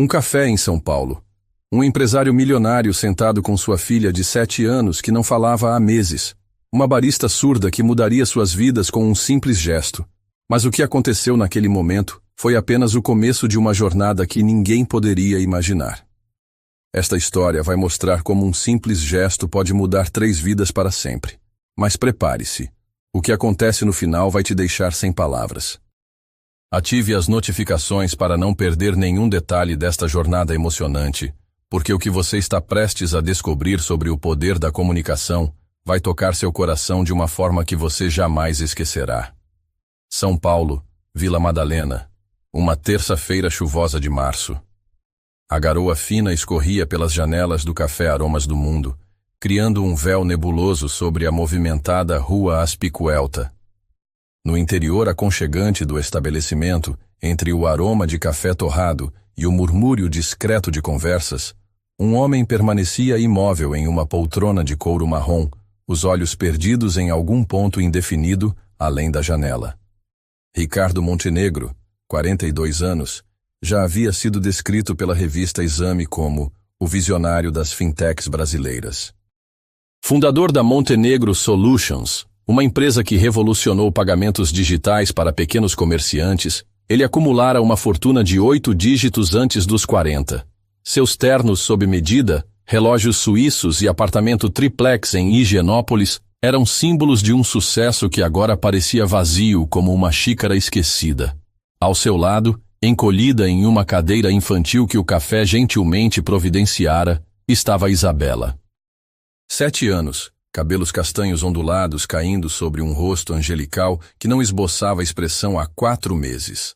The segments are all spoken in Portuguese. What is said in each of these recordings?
Um café em São Paulo. Um empresário milionário sentado com sua filha de 7 anos que não falava há meses. Uma barista surda que mudaria suas vidas com um simples gesto. Mas o que aconteceu naquele momento foi apenas o começo de uma jornada que ninguém poderia imaginar. Esta história vai mostrar como um simples gesto pode mudar 3 vidas para sempre. Mas prepare-se. O que acontece no final vai te deixar sem palavras. Ative as notificações para não perder nenhum detalhe desta jornada emocionante, porque o que você está prestes a descobrir sobre o poder da comunicação vai tocar seu coração de uma forma que você jamais esquecerá. São Paulo, Vila Madalena, uma terça-feira chuvosa de março. A garoa fina escorria pelas janelas do Café Aromas do Mundo, criando um véu nebuloso sobre a movimentada Rua Aspicuelta. No interior aconchegante do estabelecimento, entre o aroma de café torrado e o murmúrio discreto de conversas, um homem permanecia imóvel em uma poltrona de couro marrom, os olhos perdidos em algum ponto indefinido além da janela. Ricardo Montenegro, 42 anos, já havia sido descrito pela revista Exame como o visionário das fintechs brasileiras. Fundador da Montenegro Solutions, uma empresa que revolucionou pagamentos digitais para pequenos comerciantes, ele acumulara uma fortuna de 8 dígitos antes dos 40. Seus ternos sob medida, relógios suíços e apartamento triplex em Higienópolis eram símbolos de um sucesso que agora parecia vazio como uma xícara esquecida. Ao seu lado, encolhida em uma cadeira infantil que o café gentilmente providenciara, estava Isabela. 7 anos, cabelos castanhos ondulados caindo sobre um rosto angelical que não esboçava expressão há 4 meses.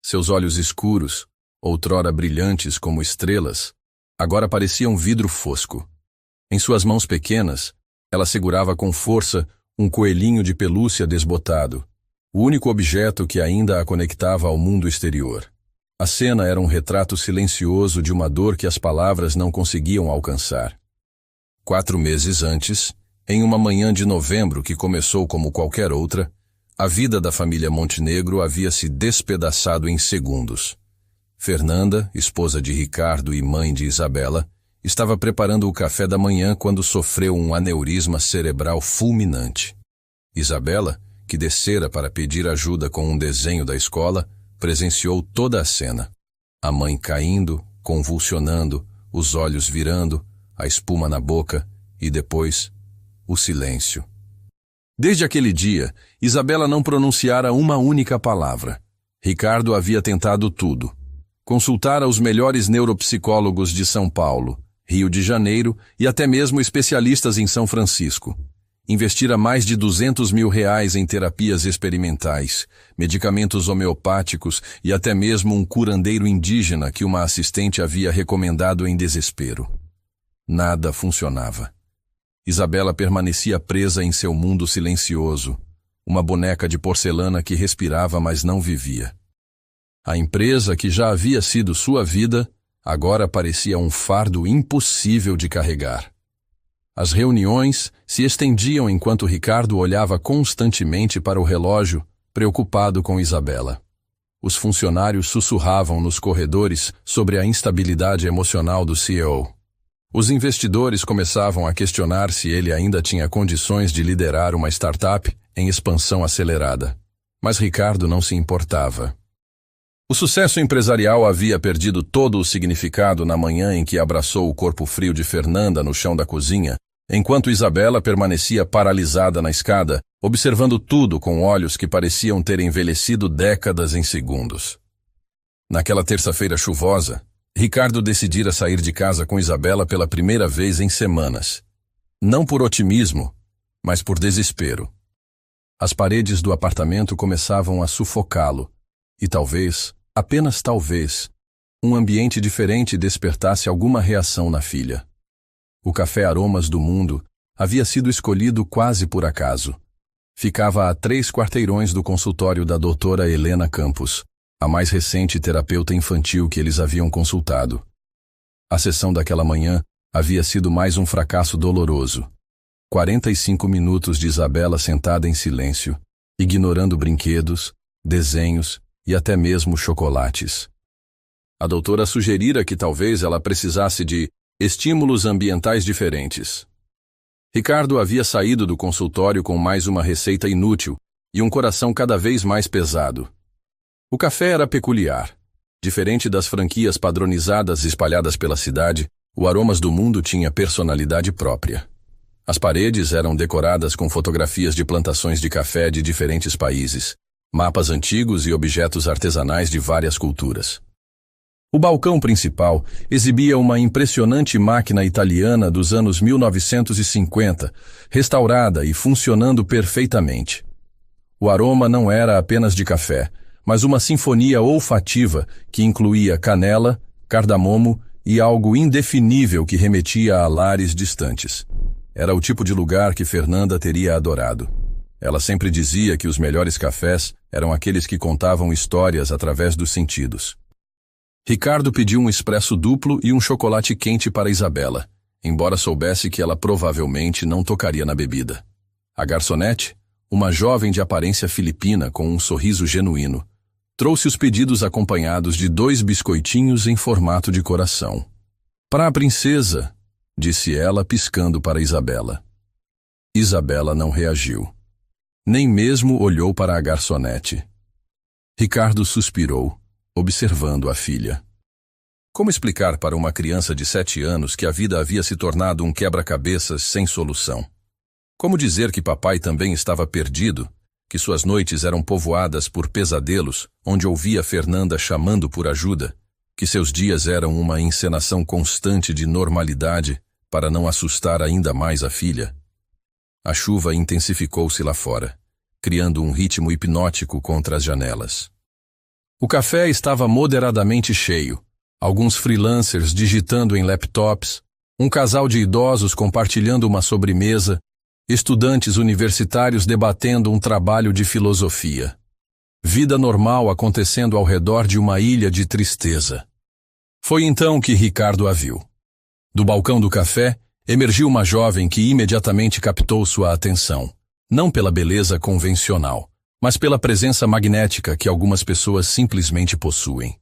Seus olhos escuros, outrora brilhantes como estrelas, agora pareciam vidro fosco. Em suas mãos pequenas, ela segurava com força um coelhinho de pelúcia desbotado, o único objeto que ainda a conectava ao mundo exterior. A cena era um retrato silencioso de uma dor que as palavras não conseguiam alcançar. 4 meses antes, em uma manhã de novembro que começou como qualquer outra, a vida da família Montenegro havia se despedaçado em segundos. Fernanda, esposa de Ricardo e mãe de Isabela, estava preparando o café da manhã quando sofreu um aneurisma cerebral fulminante. Isabela, que descera para pedir ajuda com um desenho da escola, presenciou toda a cena. A mãe caindo, convulsionando, os olhos virando, a espuma na boca e depois o silêncio. Desde aquele dia, Isabela não pronunciara uma única palavra. Ricardo havia tentado tudo. Consultara os melhores neuropsicólogos de São Paulo, Rio de Janeiro e até mesmo especialistas em São Francisco. Investira mais de R$200 mil em terapias experimentais, medicamentos homeopáticos e até mesmo um curandeiro indígena que uma assistente havia recomendado em desespero. Nada funcionava. Isabela permanecia presa em seu mundo silencioso, uma boneca de porcelana que respirava mas não vivia. A empresa que já havia sido sua vida, agora parecia um fardo impossível de carregar. As reuniões se estendiam enquanto Ricardo olhava constantemente para o relógio, preocupado com Isabela. Os funcionários sussurravam nos corredores sobre a instabilidade emocional do CEO. Os investidores começavam a questionar se ele ainda tinha condições de liderar uma startup em expansão acelerada. Mas Ricardo não se importava. O sucesso empresarial havia perdido todo o significado na manhã em que abraçou o corpo frio de Fernanda no chão da cozinha, enquanto Isabela permanecia paralisada na escada, observando tudo com olhos que pareciam ter envelhecido décadas em segundos. Naquela terça-feira chuvosa, Ricardo decidira sair de casa com Isabela pela primeira vez em semanas. Não por otimismo, mas por desespero. As paredes do apartamento começavam a sufocá-lo, e talvez, apenas talvez, um ambiente diferente despertasse alguma reação na filha. O Café Aromas do Mundo havia sido escolhido quase por acaso. Ficava a 3 quarteirões do consultório da doutora Helena Campos, a mais recente terapeuta infantil que eles haviam consultado. A sessão daquela manhã havia sido mais um fracasso doloroso. 45 minutos de Isabela sentada em silêncio, ignorando brinquedos, desenhos e até mesmo chocolates. A doutora sugerira que talvez ela precisasse de estímulos ambientais diferentes. Ricardo havia saído do consultório com mais uma receita inútil e um coração cada vez mais pesado. O café era peculiar. Diferente das franquias padronizadas espalhadas pela cidade, o Aromas do Mundo tinha personalidade própria. As paredes eram decoradas com fotografias de plantações de café de diferentes países, mapas antigos e objetos artesanais de várias culturas. O balcão principal exibia uma impressionante máquina italiana dos anos 1950, restaurada e funcionando perfeitamente. O aroma não era apenas de café, mas uma sinfonia olfativa que incluía canela, cardamomo e algo indefinível que remetia a lares distantes. Era o tipo de lugar que Fernanda teria adorado. Ela sempre dizia que os melhores cafés eram aqueles que contavam histórias através dos sentidos. Ricardo pediu um expresso duplo e um chocolate quente para Isabela, embora soubesse que ela provavelmente não tocaria na bebida. A garçonete, uma jovem de aparência filipina com um sorriso genuíno, trouxe os pedidos acompanhados de 2 biscoitinhos em formato de coração. "Para a princesa", disse ela piscando para Isabela. Isabela não reagiu. Nem mesmo olhou para a garçonete. Ricardo suspirou, observando a filha. Como explicar para uma criança de 7 anos que a vida havia se tornado um quebra-cabeças sem solução? Como dizer que papai também estava perdido, que suas noites eram povoadas por pesadelos, onde ouvia Fernanda chamando por ajuda, que seus dias eram uma encenação constante de normalidade para não assustar ainda mais a filha? A chuva intensificou-se lá fora, criando um ritmo hipnótico contra as janelas. O café estava moderadamente cheio, alguns freelancers digitando em laptops, um casal de idosos compartilhando uma sobremesa, estudantes universitários debatendo um trabalho de filosofia. Vida normal acontecendo ao redor de uma ilha de tristeza. Foi então que Ricardo a viu. Do balcão do café, emergiu uma jovem que imediatamente captou sua atenção, não pela beleza convencional, mas pela presença magnética que algumas pessoas simplesmente possuem.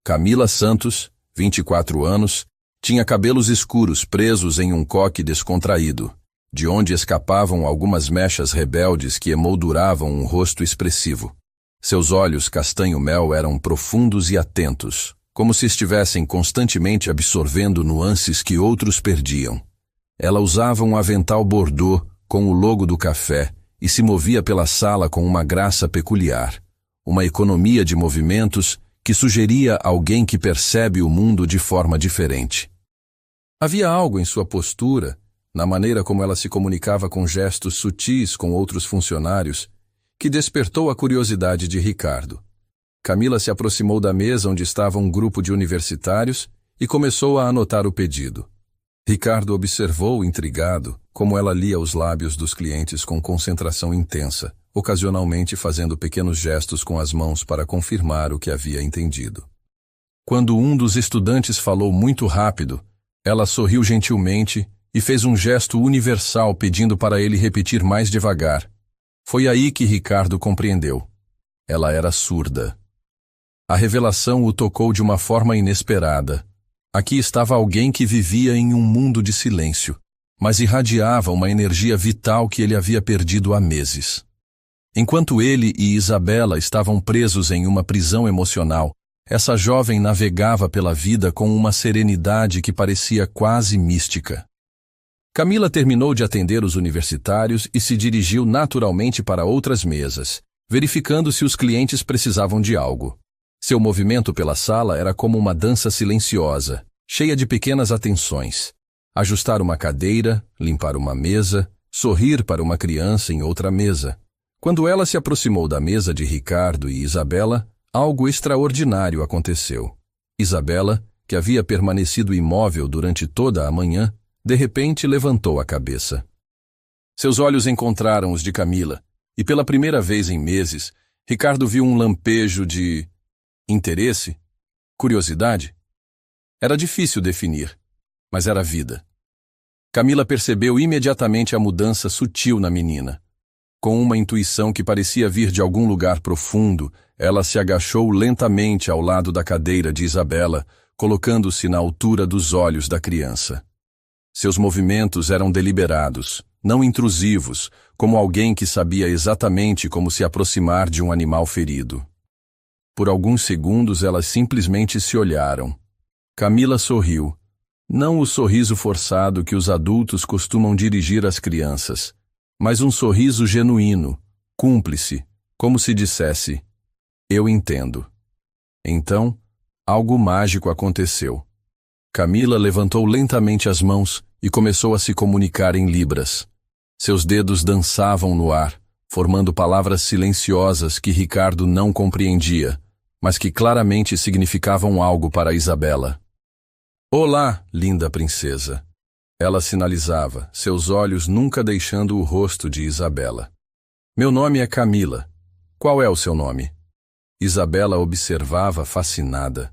Camila Santos, 24 anos, tinha cabelos escuros presos em um coque descontraído, de onde escapavam algumas mechas rebeldes que emolduravam um rosto expressivo. Seus olhos castanho-mel eram profundos e atentos, como se estivessem constantemente absorvendo nuances que outros perdiam. Ela usava um avental bordô com o logo do café e se movia pela sala com uma graça peculiar, uma economia de movimentos que sugeria alguém que percebe o mundo de forma diferente. Havia algo em sua postura, na maneira como ela se comunicava com gestos sutis com outros funcionários, que despertou a curiosidade de Ricardo. Camila se aproximou da mesa onde estava um grupo de universitários e começou a anotar o pedido. Ricardo observou, intrigado, como ela lia os lábios dos clientes com concentração intensa, ocasionalmente fazendo pequenos gestos com as mãos para confirmar o que havia entendido. Quando um dos estudantes falou muito rápido, ela sorriu gentilmente e fez um gesto universal pedindo para ele repetir mais devagar. Foi aí que Ricardo compreendeu. Ela era surda. A revelação o tocou de uma forma inesperada. Aqui estava alguém que vivia em um mundo de silêncio, mas irradiava uma energia vital que ele havia perdido há meses. Enquanto ele e Isabela estavam presos em uma prisão emocional, essa jovem navegava pela vida com uma serenidade que parecia quase mística. Camila terminou de atender os universitários e se dirigiu naturalmente para outras mesas, verificando se os clientes precisavam de algo. Seu movimento pela sala era como uma dança silenciosa, cheia de pequenas atenções. Ajustar uma cadeira, limpar uma mesa, sorrir para uma criança em outra mesa. Quando ela se aproximou da mesa de Ricardo e Isabela, algo extraordinário aconteceu. Isabela, que havia permanecido imóvel durante toda a manhã, de repente levantou a cabeça. Seus olhos encontraram os de Camila, e pela primeira vez em meses, Ricardo viu um lampejo de interesse, curiosidade. Era difícil definir, mas era vida. Camila percebeu imediatamente a mudança sutil na menina. Com uma intuição que parecia vir de algum lugar profundo, Ela se agachou lentamente ao lado da cadeira de Isabela, colocando-se na altura dos olhos da criança. Seus movimentos eram deliberados, não intrusivos, como alguém que sabia exatamente como se aproximar de um animal ferido. Por alguns segundos elas simplesmente se olharam. Camila sorriu. Não o sorriso forçado que os adultos costumam dirigir às crianças, mas um sorriso genuíno, cúmplice, como se dissesse: eu entendo. Então, algo mágico aconteceu. Camila levantou lentamente as mãos e começou a se comunicar em libras. Seus dedos dançavam no ar, formando palavras silenciosas que Ricardo não compreendia, mas que claramente significavam algo para Isabela. Olá, linda princesa. Ela sinalizava, seus olhos nunca deixando o rosto de Isabela. Meu nome é Camila. Qual é o seu nome? Isabela observava fascinada.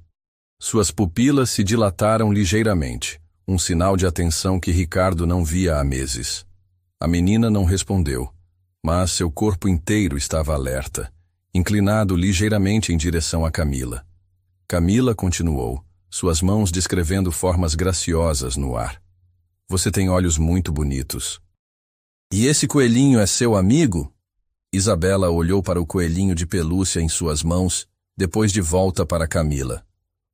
Suas pupilas se dilataram ligeiramente, um sinal de atenção que Ricardo não via há meses. A menina não respondeu, mas seu corpo inteiro estava alerta, inclinado ligeiramente em direção a Camila. Camila continuou, suas mãos descrevendo formas graciosas no ar. Você tem olhos muito bonitos. E esse coelhinho é seu amigo? Isabela olhou para o coelhinho de pelúcia em suas mãos, depois de volta para Camila.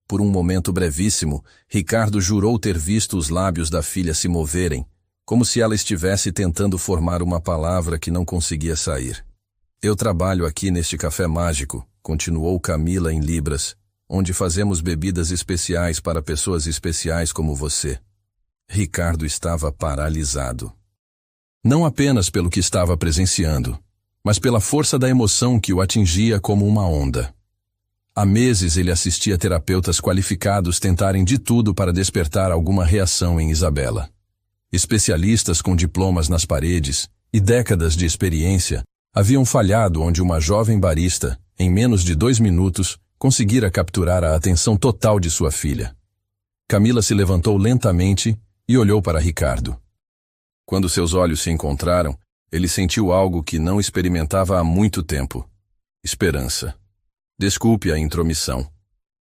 Por um momento brevíssimo, Ricardo jurou ter visto os lábios da filha se moverem, como se ela estivesse tentando formar uma palavra que não conseguia sair. Eu trabalho aqui neste café mágico, continuou Camila em libras, onde fazemos bebidas especiais para pessoas especiais como você. Ricardo estava paralisado. Não apenas pelo que estava presenciando, mas pela força da emoção que o atingia como uma onda. Há meses ele assistia terapeutas qualificados tentarem de tudo para despertar alguma reação em Isabela. Especialistas com diplomas nas paredes e décadas de experiência haviam falhado onde uma jovem barista, em menos de 2 minutos, conseguira capturar a atenção total de sua filha. Camila se levantou lentamente e olhou para Ricardo. Quando seus olhos se encontraram, ele sentiu algo que não experimentava há muito tempo: esperança. Desculpe a intromissão,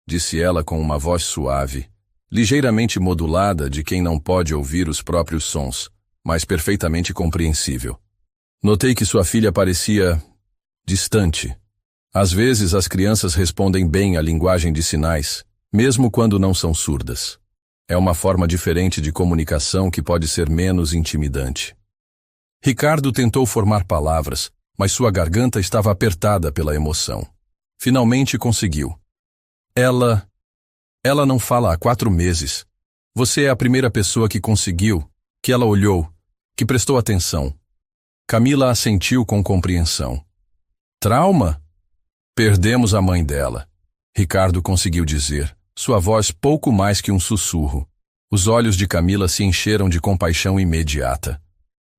disse ela com uma voz suave, ligeiramente modulada de quem não pode ouvir os próprios sons, mas perfeitamente compreensível. Notei que sua filha parecia distante. Às vezes as crianças respondem bem à linguagem de sinais, mesmo quando não são surdas. É uma forma diferente de comunicação que pode ser menos intimidante. Ricardo tentou formar palavras, mas sua garganta estava apertada pela emoção. Finalmente conseguiu. Ela não fala há 4 meses. Você é a primeira pessoa que conseguiu, que ela olhou, que prestou atenção. Camila assentiu com compreensão. Trauma? Perdemos a mãe dela. Ricardo conseguiu dizer, sua voz pouco mais que um sussurro. Os olhos de Camila se encheram de compaixão imediata.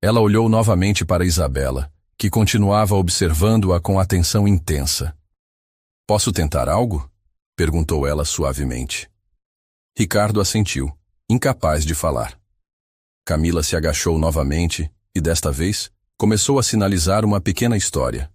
Ela olhou novamente para Isabela, que continuava observando-a com atenção intensa. Posso tentar algo? Perguntou ela suavemente. Ricardo assentiu, incapaz de falar. Camila se agachou novamente e, desta vez, começou a sinalizar uma pequena história.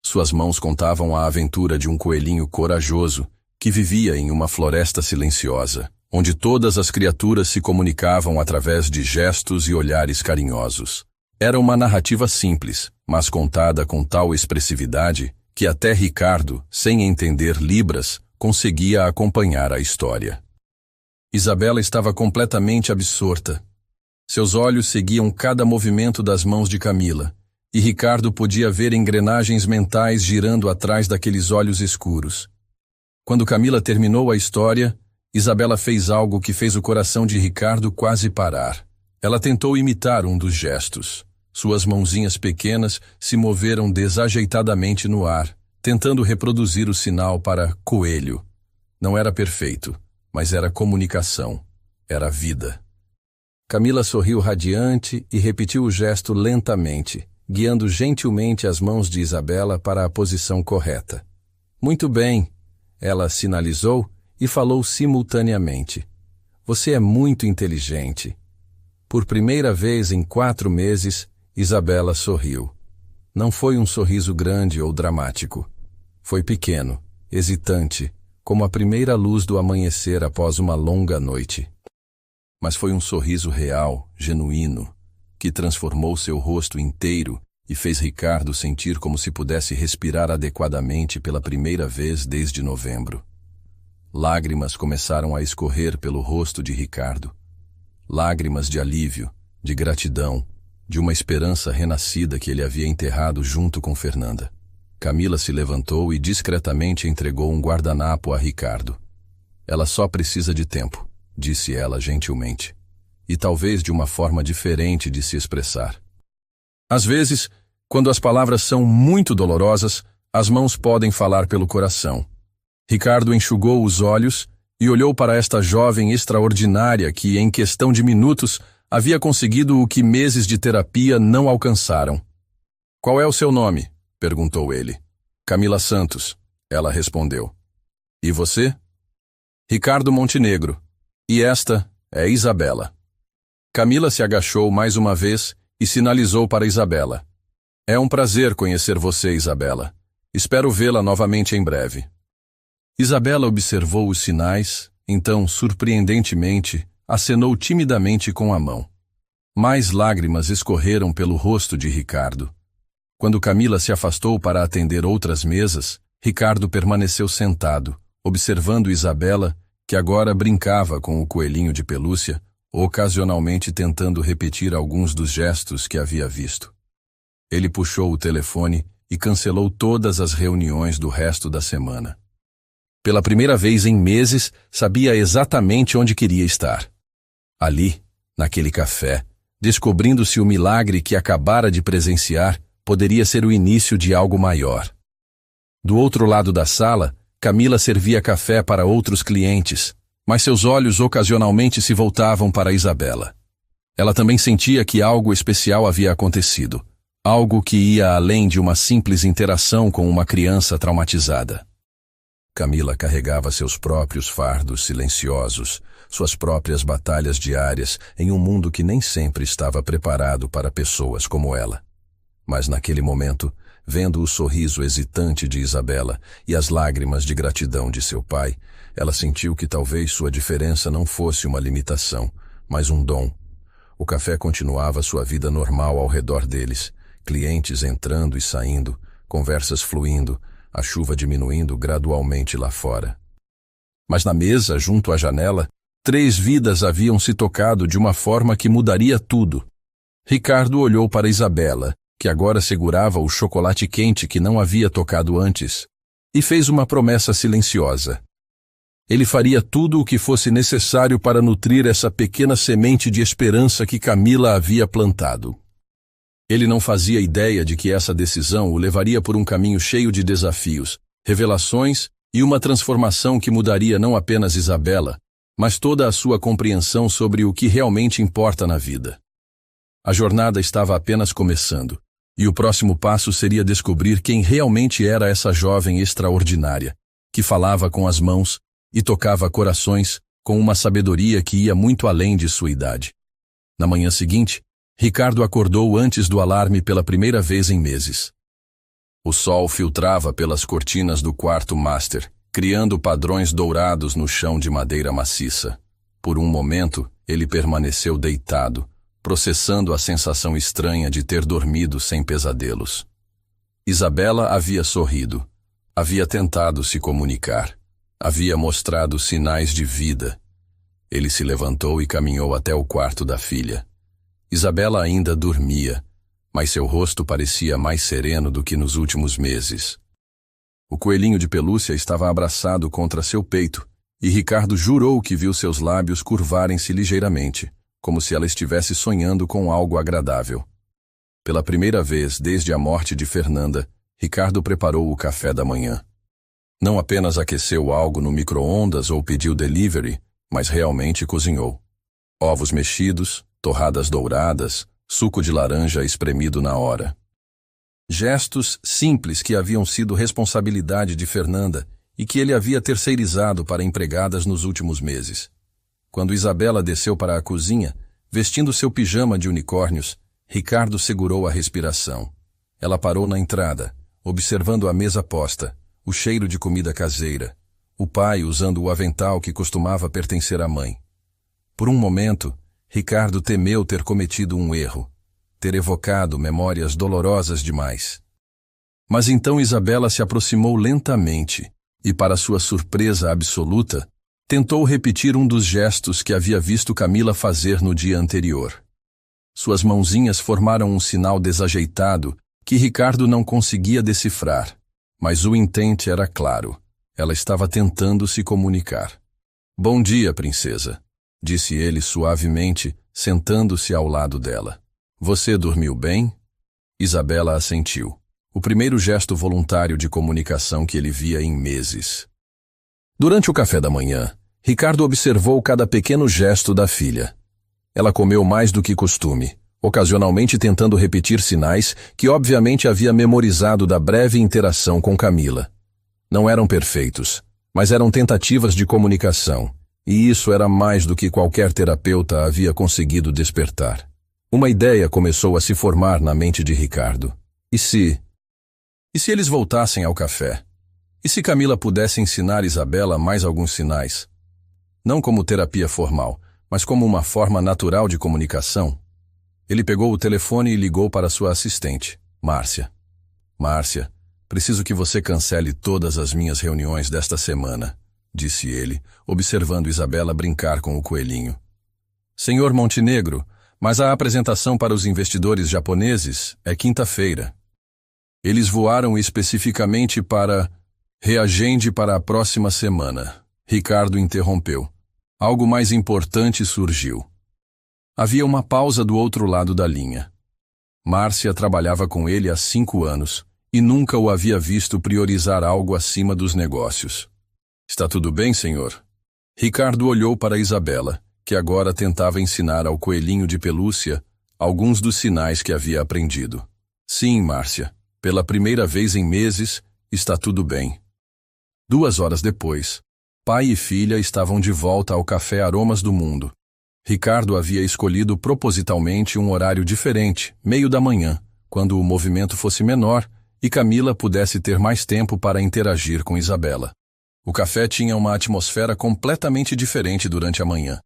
Suas mãos contavam a aventura de um coelhinho corajoso que vivia em uma floresta silenciosa, onde todas as criaturas se comunicavam através de gestos e olhares carinhosos. Era uma narrativa simples, mas contada com tal expressividade que até Ricardo, sem entender libras, conseguia acompanhar a história. Isabela estava completamente absorta. Seus olhos seguiam cada movimento das mãos de Camila, e Ricardo podia ver engrenagens mentais girando atrás daqueles olhos escuros. Quando Camila terminou a história, Isabela fez algo que fez o coração de Ricardo quase parar. Ela tentou imitar um dos gestos. Suas mãozinhas pequenas se moveram desajeitadamente no ar, tentando reproduzir o sinal para coelho. Não era perfeito, mas era comunicação. Era vida. Camila sorriu radiante e repetiu o gesto lentamente, guiando gentilmente as mãos de Isabela para a posição correta. Muito bem, ela sinalizou e falou simultaneamente. Você é muito inteligente. Por primeira vez em 4 meses, Isabela sorriu. Não foi um sorriso grande ou dramático. Foi pequeno, hesitante, como a primeira luz do amanhecer após uma longa noite. Mas foi um sorriso real, genuíno, que transformou seu rosto inteiro e fez Ricardo sentir como se pudesse respirar adequadamente pela primeira vez desde novembro. Lágrimas começaram a escorrer pelo rosto de Ricardo. Lágrimas de alívio, de gratidão, de uma esperança renascida que ele havia enterrado junto com Fernanda. Camila se levantou e discretamente entregou um guardanapo a Ricardo. Ela só precisa de tempo, disse ela gentilmente, e talvez de uma forma diferente de se expressar. Às vezes, quando as palavras são muito dolorosas, as mãos podem falar pelo coração. Ricardo enxugou os olhos e olhou para esta jovem extraordinária que, em questão de minutos, havia conseguido o que meses de terapia não alcançaram. "Qual é o seu nome?" perguntou ele. "Camila Santos", ela respondeu. "E você?" "Ricardo Montenegro. E esta é Isabela." Camila se agachou mais uma vez e sinalizou para Isabela. "É um prazer conhecer você, Isabela. Espero vê-la novamente em breve." Isabela observou os sinais, então, surpreendentemente, acenou timidamente com a mão. Mais lágrimas escorreram pelo rosto de Ricardo. Quando Camila se afastou para atender outras mesas, Ricardo permaneceu sentado, observando Isabela, que agora brincava com o coelhinho de pelúcia, ocasionalmente tentando repetir alguns dos gestos que havia visto. Ele puxou o telefone e cancelou todas as reuniões do resto da semana. Pela primeira vez em meses, sabia exatamente onde queria estar. Ali, naquele café, descobrindo-se o milagre que acabara de presenciar, poderia ser o início de algo maior. Do outro lado da sala, Camila servia café para outros clientes, mas seus olhos ocasionalmente se voltavam para Isabela. Ela também sentia que algo especial havia acontecido, algo que ia além de uma simples interação com uma criança traumatizada. Camila carregava seus próprios fardos silenciosos, suas próprias batalhas diárias em um mundo que nem sempre estava preparado para pessoas como ela. Mas naquele momento, vendo o sorriso hesitante de Isabela e as lágrimas de gratidão de seu pai, ela sentiu que talvez sua diferença não fosse uma limitação, mas um dom. O café continuava sua vida normal ao redor deles, clientes entrando e saindo, conversas fluindo, a chuva diminuindo gradualmente lá fora. Mas na mesa, junto à janela, 3 vidas haviam se tocado de uma forma que mudaria tudo. Ricardo olhou para Isabela, que agora segurava o chocolate quente que não havia tocado antes, e fez uma promessa silenciosa. Ele faria tudo o que fosse necessário para nutrir essa pequena semente de esperança que Camila havia plantado. Ele não fazia ideia de que essa decisão o levaria por um caminho cheio de desafios, revelações e uma transformação que mudaria não apenas Isabela, mas toda a sua compreensão sobre o que realmente importa na vida. A jornada estava apenas começando, e o próximo passo seria descobrir quem realmente era essa jovem extraordinária, que falava com as mãos e tocava corações com uma sabedoria que ia muito além de sua idade. Na manhã seguinte, Ricardo acordou antes do alarme pela primeira vez em meses. O sol filtrava pelas cortinas do quarto master, criando padrões dourados no chão de madeira maciça. Por um momento, ele permaneceu deitado, processando a sensação estranha de ter dormido sem pesadelos. Isabela havia sorrido, havia tentado se comunicar, havia mostrado sinais de vida. Ele se levantou e caminhou até o quarto da filha. Isabela ainda dormia, mas seu rosto parecia mais sereno do que nos últimos meses. O coelhinho de pelúcia estava abraçado contra seu peito, e Ricardo jurou que viu seus lábios curvarem-se ligeiramente, como se ela estivesse sonhando com algo agradável. Pela primeira vez desde a morte de Fernanda, Ricardo preparou o café da manhã. Não apenas aqueceu algo no micro-ondas ou pediu delivery, mas realmente cozinhou. Ovos mexidos, torradas douradas, suco de laranja espremido na hora. Gestos simples que haviam sido responsabilidade de Fernanda e que ele havia terceirizado para empregadas nos últimos meses. Quando Isabela desceu para a cozinha, vestindo seu pijama de unicórnios, Ricardo segurou a respiração. Ela parou na entrada, observando a mesa posta, o cheiro de comida caseira, o pai usando o avental que costumava pertencer à mãe. Por um momento, Ricardo temeu ter cometido um erro, ter evocado memórias dolorosas demais. Mas então Isabela se aproximou lentamente e, para sua surpresa absoluta, tentou repetir um dos gestos que havia visto Camila fazer no dia anterior. Suas mãozinhas formaram um sinal desajeitado que Ricardo não conseguia decifrar, mas o intento era claro. Ela estava tentando se comunicar. "Bom dia, princesa", disse ele suavemente, sentando-se ao lado dela. "Você dormiu bem?" Isabela assentiu. O primeiro gesto voluntário de comunicação que ele via em meses. Durante o café da manhã, Ricardo observou cada pequeno gesto da filha. Ela comeu mais do que costume, ocasionalmente tentando repetir sinais que obviamente havia memorizado da breve interação com Camila. Não eram perfeitos, mas eram tentativas de comunicação, e isso era mais do que qualquer terapeuta havia conseguido despertar. Uma ideia começou a se formar na mente de Ricardo. E se eles voltassem ao café? E se Camila pudesse ensinar Isabela mais alguns sinais? Não como terapia formal, mas como uma forma natural de comunicação? Ele pegou o telefone e ligou para sua assistente, Márcia. "Márcia, preciso que você cancele todas as minhas reuniões desta semana", disse ele, observando Isabela brincar com o coelhinho. "Senhor Montenegro, mas a apresentação para os investidores japoneses é quinta-feira. Eles voaram especificamente para... Reagende para a próxima semana", Ricardo interrompeu. Algo mais importante surgiu. Havia uma pausa do outro lado da linha. Márcia trabalhava com ele há 5 anos e nunca o havia visto priorizar algo acima dos negócios. "Está tudo bem, senhor?" Ricardo olhou para Isabela, que agora tentava ensinar ao coelhinho de pelúcia alguns dos sinais que havia aprendido. "Sim, Márcia. Pela primeira vez em meses, está tudo bem." 2 horas depois, pai e filha estavam de volta ao Café Aromas do Mundo. Ricardo havia escolhido propositalmente um horário diferente, meio da manhã, quando o movimento fosse menor e Camila pudesse ter mais tempo para interagir com Isabela. O café tinha uma atmosfera completamente diferente durante a manhã.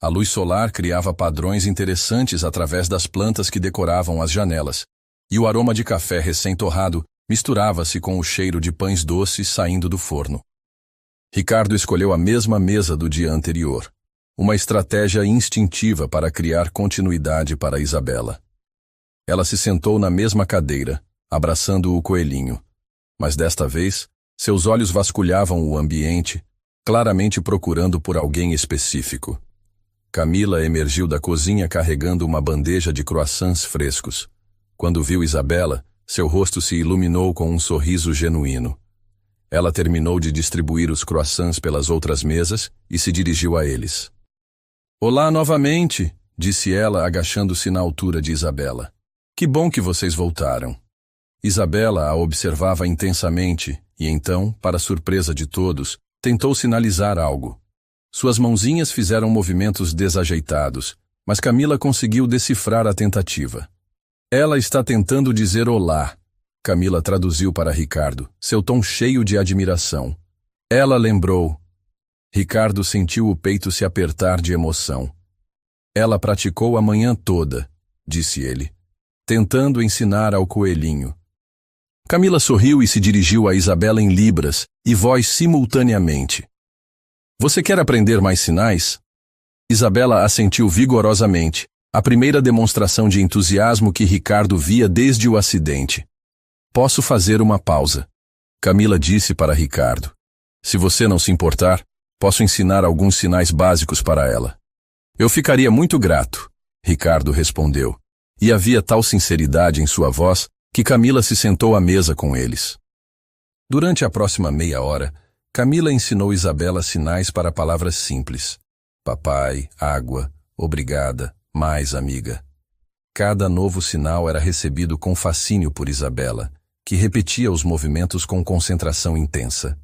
A luz solar criava padrões interessantes através das plantas que decoravam as janelas, e o aroma de café recém-torrado misturava-se com o cheiro de pães doces saindo do forno. Ricardo escolheu a mesma mesa do dia anterior, uma estratégia instintiva para criar continuidade para Isabela. Ela se sentou na mesma cadeira, abraçando o coelhinho, mas desta vez, seus olhos vasculhavam o ambiente, claramente procurando por alguém específico. Camila emergiu da cozinha carregando uma bandeja de croissants frescos. Quando viu Isabela, seu rosto se iluminou com um sorriso genuíno. Ela terminou de distribuir os croissants pelas outras mesas e se dirigiu a eles. "Olá novamente", disse ela, agachando-se na altura de Isabela. "Que bom que vocês voltaram." Isabela a observava intensamente e então, para surpresa de todos, tentou sinalizar algo. Suas mãozinhas fizeram movimentos desajeitados, mas Camila conseguiu decifrar a tentativa. "Ela está tentando dizer olá", Camila traduziu para Ricardo, seu tom cheio de admiração. "Ela lembrou." Ricardo sentiu o peito se apertar de emoção. "Ela praticou a manhã toda", disse ele, tentando ensinar ao coelhinho. Camila sorriu e se dirigiu a Isabela em libras e voz simultaneamente. "Você quer aprender mais sinais?" Isabela assentiu vigorosamente, a primeira demonstração de entusiasmo que Ricardo via desde o acidente. "Posso fazer uma pausa?" Camila disse para Ricardo. "Se você não se importar, posso ensinar alguns sinais básicos para ela." "Eu ficaria muito grato", Ricardo respondeu, e havia tal sinceridade em sua voz que Camila se sentou à mesa com eles. Durante a próxima meia hora, Camila ensinou Isabela sinais para palavras simples. Papai, água, obrigada, mais amiga. Cada novo sinal era recebido com fascínio por Isabela, que repetia os movimentos com concentração intensa.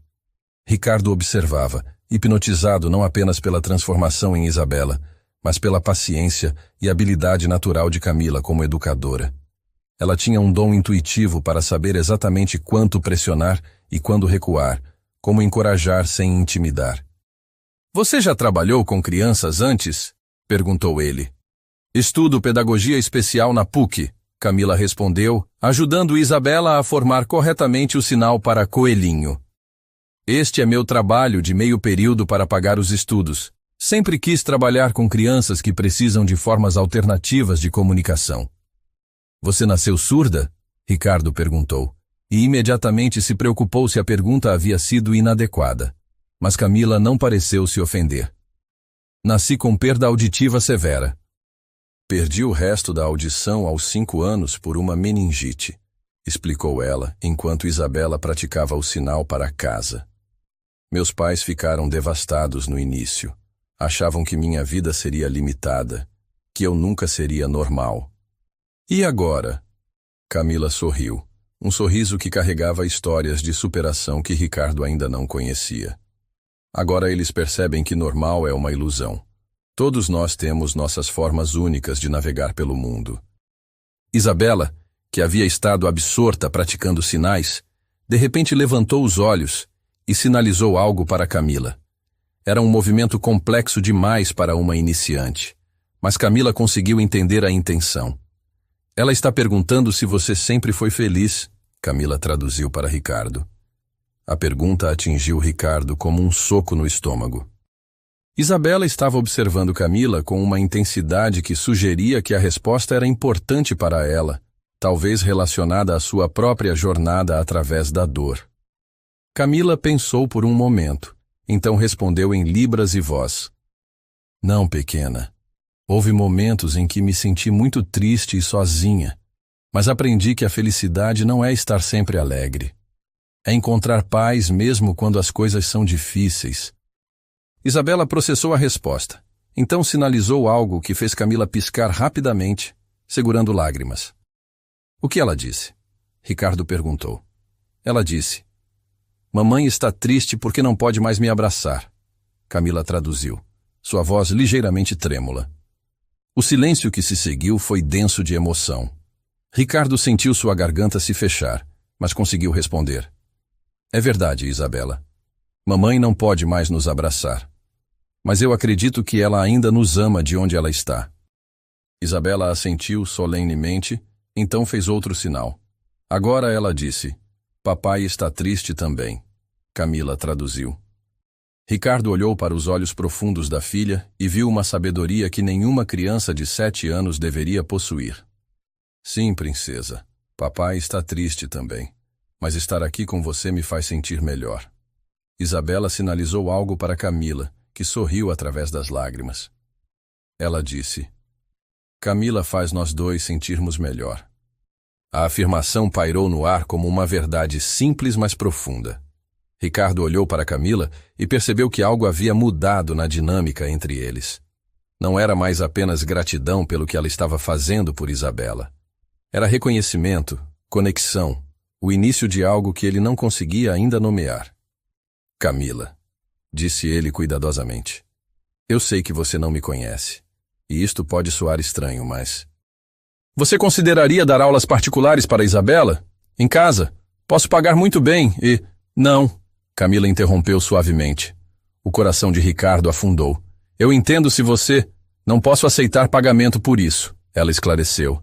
Ricardo observava, hipnotizado não apenas pela transformação em Isabela, mas pela paciência e habilidade natural de Camila como educadora. Ela tinha um dom intuitivo para saber exatamente quanto pressionar e quando recuar, como encorajar sem intimidar. Você já trabalhou com crianças antes? Perguntou ele. Estudo pedagogia especial na PUC, Camila respondeu, ajudando Isabela a formar corretamente o sinal para coelhinho. Este é meu trabalho de meio período para pagar os estudos. Sempre quis trabalhar com crianças que precisam de formas alternativas de comunicação. Você nasceu surda? Ricardo perguntou, e imediatamente se preocupou se a pergunta havia sido inadequada. Mas Camila não pareceu se ofender. Nasci com perda auditiva severa. Perdi o resto da audição aos 5 anos por uma meningite, explicou ela, enquanto Isabela praticava o sinal para casa. Meus pais ficaram devastados no início. Achavam que minha vida seria limitada, que eu nunca seria normal. E agora? Camila sorriu, um sorriso que carregava histórias de superação que Ricardo ainda não conhecia. Agora eles percebem que normal é uma ilusão. Todos nós temos nossas formas únicas de navegar pelo mundo. Isabela, que havia estado absorta praticando sinais, de repente levantou os olhos e sinalizou algo para Camila. Era um movimento complexo demais para uma iniciante, mas Camila conseguiu entender a intenção. Ela está perguntando se você sempre foi feliz, Camila traduziu para Ricardo. A pergunta atingiu Ricardo como um soco no estômago. Isabela estava observando Camila com uma intensidade que sugeria que a resposta era importante para ela, talvez relacionada à sua própria jornada através da dor. Camila pensou por um momento, então respondeu em libras e voz. Não, pequena. Houve momentos em que me senti muito triste e sozinha, mas aprendi que a felicidade não é estar sempre alegre. É encontrar paz mesmo quando as coisas são difíceis. Isabela processou a resposta, então sinalizou algo que fez Camila piscar rapidamente, segurando lágrimas. O que ela disse? Ricardo perguntou. Ela disse, mamãe está triste porque não pode mais me abraçar. Camila traduziu, sua voz ligeiramente trêmula. O silêncio que se seguiu foi denso de emoção. Ricardo sentiu sua garganta se fechar, mas conseguiu responder. É verdade, Isabela. Mamãe não pode mais nos abraçar. Mas eu acredito que ela ainda nos ama de onde ela está. Isabela assentiu solenemente, então fez outro sinal. Agora ela disse, papai está triste também. Camila traduziu. Ricardo olhou para os olhos profundos da filha e viu uma sabedoria que nenhuma criança de 7 anos deveria possuir. Sim, princesa, papai está triste também, mas estar aqui com você me faz sentir melhor. Isabela sinalizou algo para Camila, que sorriu através das lágrimas. Ela disse, Camila faz nós dois sentirmos melhor. A afirmação pairou no ar como uma verdade simples, mas profunda. Ricardo olhou para Camila e percebeu que algo havia mudado na dinâmica entre eles. Não era mais apenas gratidão pelo que ela estava fazendo por Isabela. Era reconhecimento, conexão, o início de algo que ele não conseguia ainda nomear. Camila, disse ele cuidadosamente, eu sei que você não me conhece, e isto pode soar estranho, mas... Você consideraria dar aulas particulares para Isabela? Em casa? Posso pagar muito bem e... Não. Camila interrompeu suavemente. O coração de Ricardo afundou. Eu entendo se você... Não posso aceitar pagamento por isso, ela esclareceu.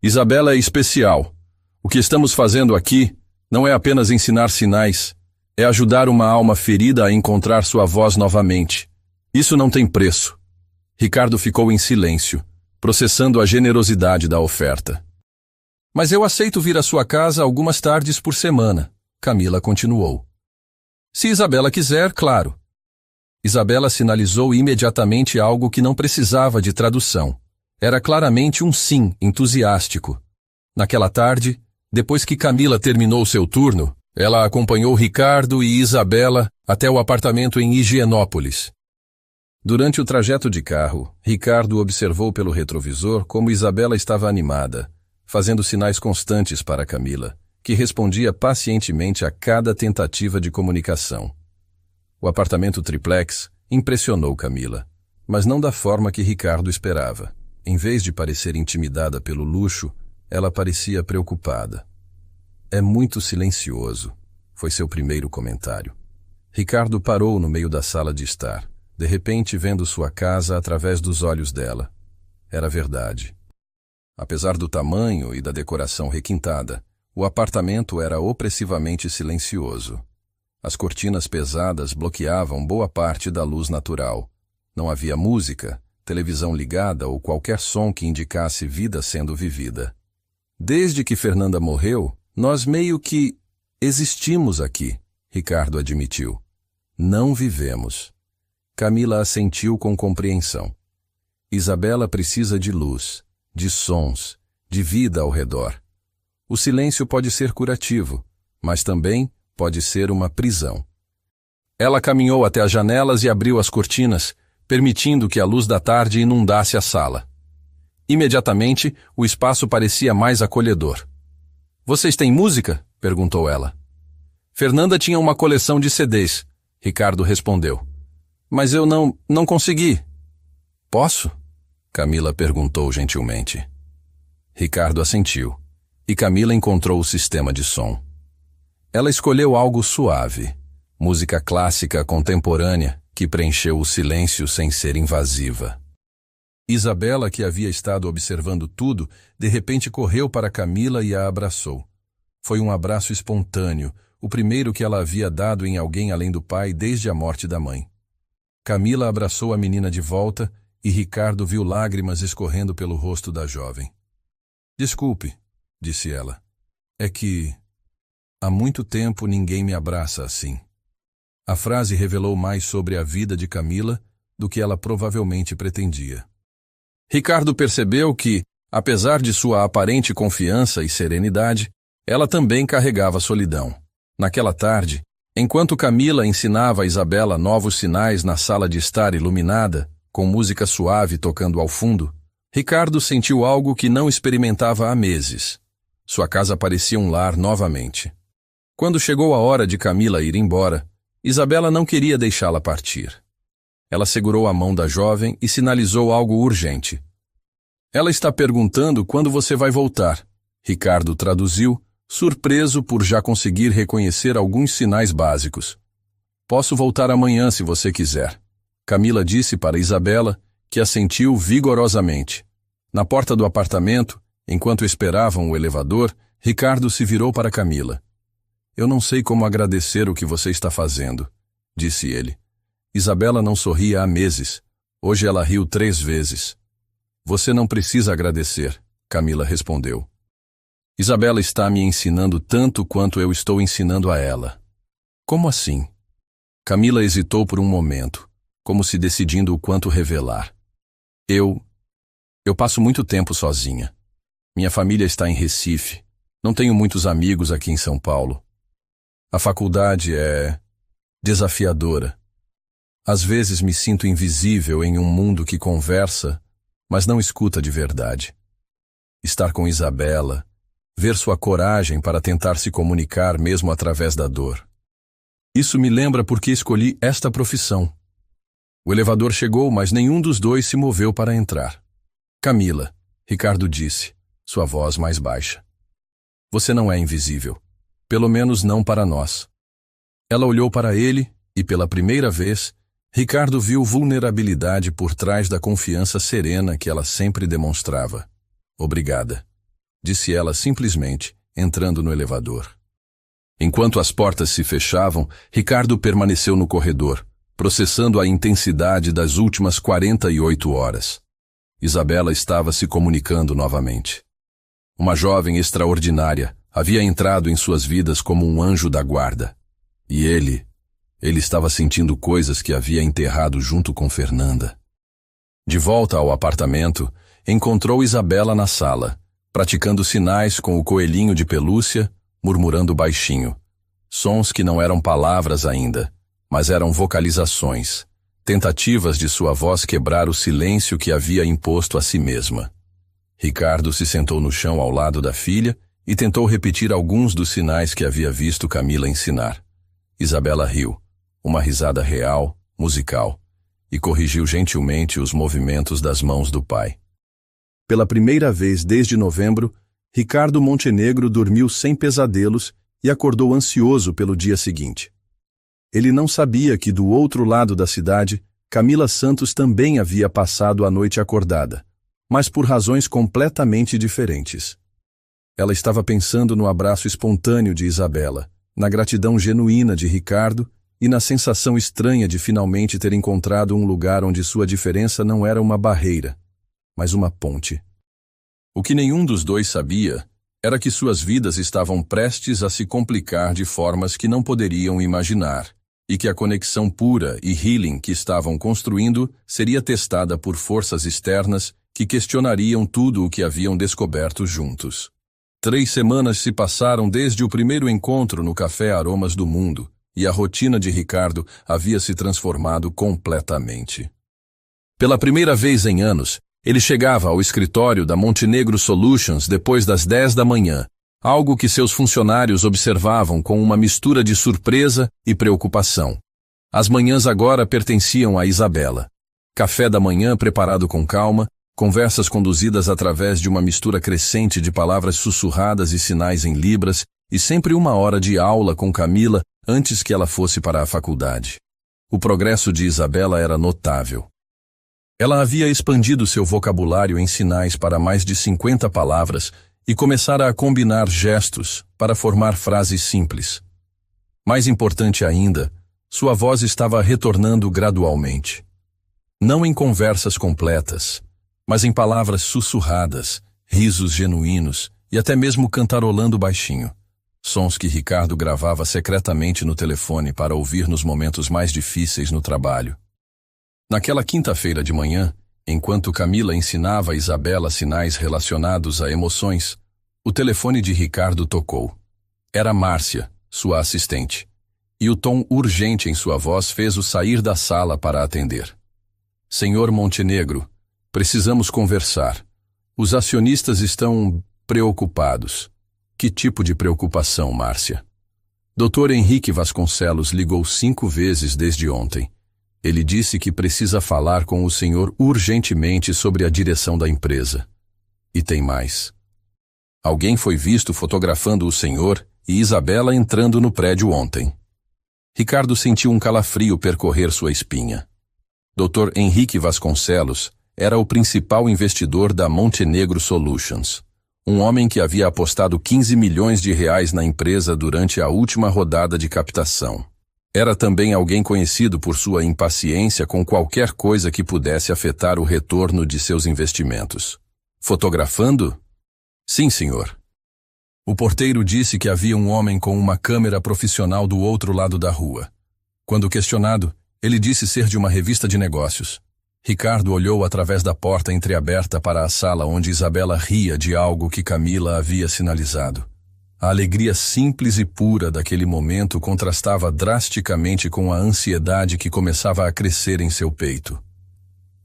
Isabela é especial. O que estamos fazendo aqui não é apenas ensinar sinais, é ajudar uma alma ferida a encontrar sua voz novamente. Isso não tem preço. Ricardo ficou em silêncio, processando a generosidade da oferta. Mas eu aceito vir à sua casa algumas tardes por semana, Camila continuou. Se Isabela quiser, claro. Isabela sinalizou imediatamente algo que não precisava de tradução. Era claramente um sim entusiástico. Naquela tarde, depois que Camila terminou seu turno, ela acompanhou Ricardo e Isabela até o apartamento em Higienópolis. Durante o trajeto de carro, Ricardo observou pelo retrovisor como Isabela estava animada, fazendo sinais constantes para Camila, que respondia pacientemente a cada tentativa de comunicação. O apartamento triplex impressionou Camila, mas não da forma que Ricardo esperava. Em vez de parecer intimidada pelo luxo, ela parecia preocupada. É muito silencioso, foi seu primeiro comentário. Ricardo parou no meio da sala de estar, de repente vendo sua casa através dos olhos dela. Era verdade. Apesar do tamanho e da decoração requintada, o apartamento era opressivamente silencioso. As cortinas pesadas bloqueavam boa parte da luz natural. Não havia música, televisão ligada ou qualquer som que indicasse vida sendo vivida. Desde que Fernanda morreu, nós meio que existimos aqui, Ricardo admitiu. Não vivemos. Camila assentiu com compreensão. Isabela precisa de luz, de sons, de vida ao redor. O silêncio pode ser curativo, mas também pode ser uma prisão. Ela caminhou até as janelas e abriu as cortinas, permitindo que a luz da tarde inundasse a sala. Imediatamente, o espaço parecia mais acolhedor. "Vocês têm música?" perguntou ela. Fernanda tinha uma coleção de CDs, Ricardo respondeu. "Mas eu não consegui." "Posso?" Camila perguntou gentilmente. Ricardo assentiu, e Camila encontrou o sistema de som. Ela escolheu algo suave, música clássica contemporânea que preencheu o silêncio sem ser invasiva. Isabela, que havia estado observando tudo, de repente correu para Camila e a abraçou. Foi um abraço espontâneo, o primeiro que ela havia dado em alguém além do pai desde a morte da mãe. Camila abraçou a menina de volta e Ricardo viu lágrimas escorrendo pelo rosto da jovem. "Desculpe", disse ela. "É que há muito tempo ninguém me abraça assim." A frase revelou mais sobre a vida de Camila do que ela provavelmente pretendia. Ricardo percebeu que, apesar de sua aparente confiança e serenidade, ela também carregava solidão. Naquela tarde, enquanto Camila ensinava a Isabela novos sinais na sala de estar iluminada, com música suave tocando ao fundo, Ricardo sentiu algo que não experimentava há meses. Sua casa parecia um lar novamente. Quando chegou a hora de Camila ir embora, Isabela não queria deixá-la partir. Ela segurou a mão da jovem e sinalizou algo urgente. "Ela está perguntando quando você vai voltar." Ricardo traduziu, surpreso por já conseguir reconhecer alguns sinais básicos. "Posso voltar amanhã se você quiser." Camila disse para Isabela, que assentiu vigorosamente. Na porta do apartamento, enquanto esperavam o elevador, Ricardo se virou para Camila. "Eu não sei como agradecer o que você está fazendo", disse ele. Isabela não sorria há meses. Hoje ela riu 3 vezes. "Você não precisa agradecer", Camila respondeu. "Isabela está me ensinando tanto quanto eu estou ensinando a ela." "Como assim?" Camila hesitou por um momento, como se decidindo o quanto revelar. Eu passo muito tempo sozinha. Minha família está em Recife. Não tenho muitos amigos aqui em São Paulo. A faculdade é desafiadora. Às vezes me sinto invisível em um mundo que conversa, mas não escuta de verdade. Estar com Isabela, ver sua coragem para tentar se comunicar mesmo através da dor. Isso me lembra porque escolhi esta profissão. O elevador chegou, mas nenhum dos dois se moveu para entrar. "Camila", Ricardo disse, sua voz mais baixa. "Você não é invisível. Pelo menos não para nós." Ela olhou para ele e, pela primeira vez, Ricardo viu vulnerabilidade por trás da confiança serena que ela sempre demonstrava. "Obrigada", disse ela simplesmente, entrando no elevador. Enquanto as portas se fechavam, Ricardo permaneceu no corredor, processando a intensidade das últimas 48 horas. Isabela estava se comunicando novamente. Uma jovem extraordinária havia entrado em suas vidas como um anjo da guarda. E ele estava sentindo coisas que havia enterrado junto com Fernanda. De volta ao apartamento, encontrou Isabela na sala, praticando sinais com o coelhinho de pelúcia, murmurando baixinho. Sons que não eram palavras ainda, mas eram vocalizações, tentativas de sua voz quebrar o silêncio que havia imposto a si mesma. Ricardo se sentou no chão ao lado da filha e tentou repetir alguns dos sinais que havia visto Camila ensinar. Isabela riu, uma risada real, musical, e corrigiu gentilmente os movimentos das mãos do pai. Pela primeira vez desde novembro, Ricardo Montenegro dormiu sem pesadelos e acordou ansioso pelo dia seguinte. Ele não sabia que do outro lado da cidade, Camila Santos também havia passado a noite acordada, mas por razões completamente diferentes. Ela estava pensando no abraço espontâneo de Isabela, na gratidão genuína de Ricardo e na sensação estranha de finalmente ter encontrado um lugar onde sua diferença não era uma barreira, mas uma ponte. O que nenhum dos dois sabia era que suas vidas estavam prestes a se complicar de formas que não poderiam imaginar, e que a conexão pura e healing que estavam construindo seria testada por forças externas que questionariam tudo o que haviam descoberto juntos. 3 semanas se passaram desde o primeiro encontro no Café Aromas do Mundo, e a rotina de Ricardo havia se transformado completamente. Pela primeira vez em anos, ele chegava ao escritório da Montenegro Solutions depois das 10 da manhã, algo que seus funcionários observavam com uma mistura de surpresa e preocupação. As manhãs agora pertenciam a Isabela. Café da manhã preparado com calma, conversas conduzidas através de uma mistura crescente de palavras sussurradas e sinais em libras, e sempre 1 hora de aula com Camila antes que ela fosse para a faculdade. O progresso de Isabela era notável. Ela havia expandido seu vocabulário em sinais para mais de 50 palavras e começara a combinar gestos para formar frases simples. Mais importante ainda, sua voz estava retornando gradualmente. Não em conversas completas, mas em palavras sussurradas, risos genuínos e até mesmo cantarolando baixinho. Sons que Ricardo gravava secretamente no telefone para ouvir nos momentos mais difíceis no trabalho. Naquela quinta-feira de manhã, enquanto Camila ensinava a Isabela sinais relacionados a emoções, o telefone de Ricardo tocou. Era Márcia, sua assistente, e o tom urgente em sua voz fez-o sair da sala para atender. Senhor Montenegro, precisamos conversar. Os acionistas estão preocupados. Que tipo de preocupação, Márcia? Dr. Henrique Vasconcelos ligou 5 vezes desde ontem. Ele disse que precisa falar com o senhor urgentemente sobre a direção da empresa. E tem mais. Alguém foi visto fotografando o senhor e Isabela entrando no prédio ontem. Ricardo sentiu um calafrio percorrer sua espinha. Dr. Henrique Vasconcelos era o principal investidor da Montenegro Solutions, um homem que havia apostado 15 milhões de reais na empresa durante a última rodada de captação. Era também alguém conhecido por sua impaciência com qualquer coisa que pudesse afetar o retorno de seus investimentos. Fotografando? Sim, senhor. O porteiro disse que havia um homem com uma câmera profissional do outro lado da rua. Quando questionado, ele disse ser de uma revista de negócios. Ricardo olhou através da porta entreaberta para a sala onde Isabela ria de algo que Camila havia sinalizado. A alegria simples e pura daquele momento contrastava drasticamente com a ansiedade que começava a crescer em seu peito.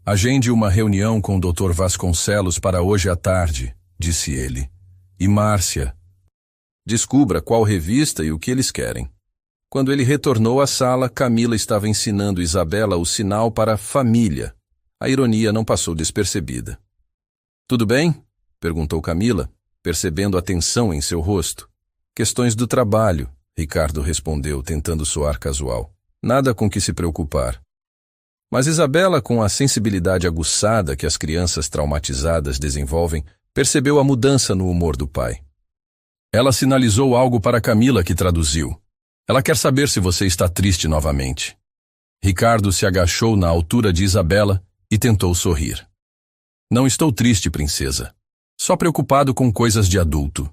Agende uma reunião com o Dr. Vasconcelos para hoje à tarde, disse ele. E Márcia? Descubra qual revista e o que eles querem. Quando ele retornou à sala, Camila estava ensinando Isabela o sinal para família. A ironia não passou despercebida. Tudo bem? Perguntou Camila, percebendo a tensão em seu rosto. Questões do trabalho, Ricardo respondeu, tentando soar casual. Nada com que se preocupar. Mas Isabela, com a sensibilidade aguçada que as crianças traumatizadas desenvolvem, percebeu a mudança no humor do pai. Ela sinalizou algo para Camila, que traduziu. Ela quer saber se você está triste novamente. Ricardo se agachou na altura de Isabela e tentou sorrir. Não estou triste, princesa. Só preocupado com coisas de adulto.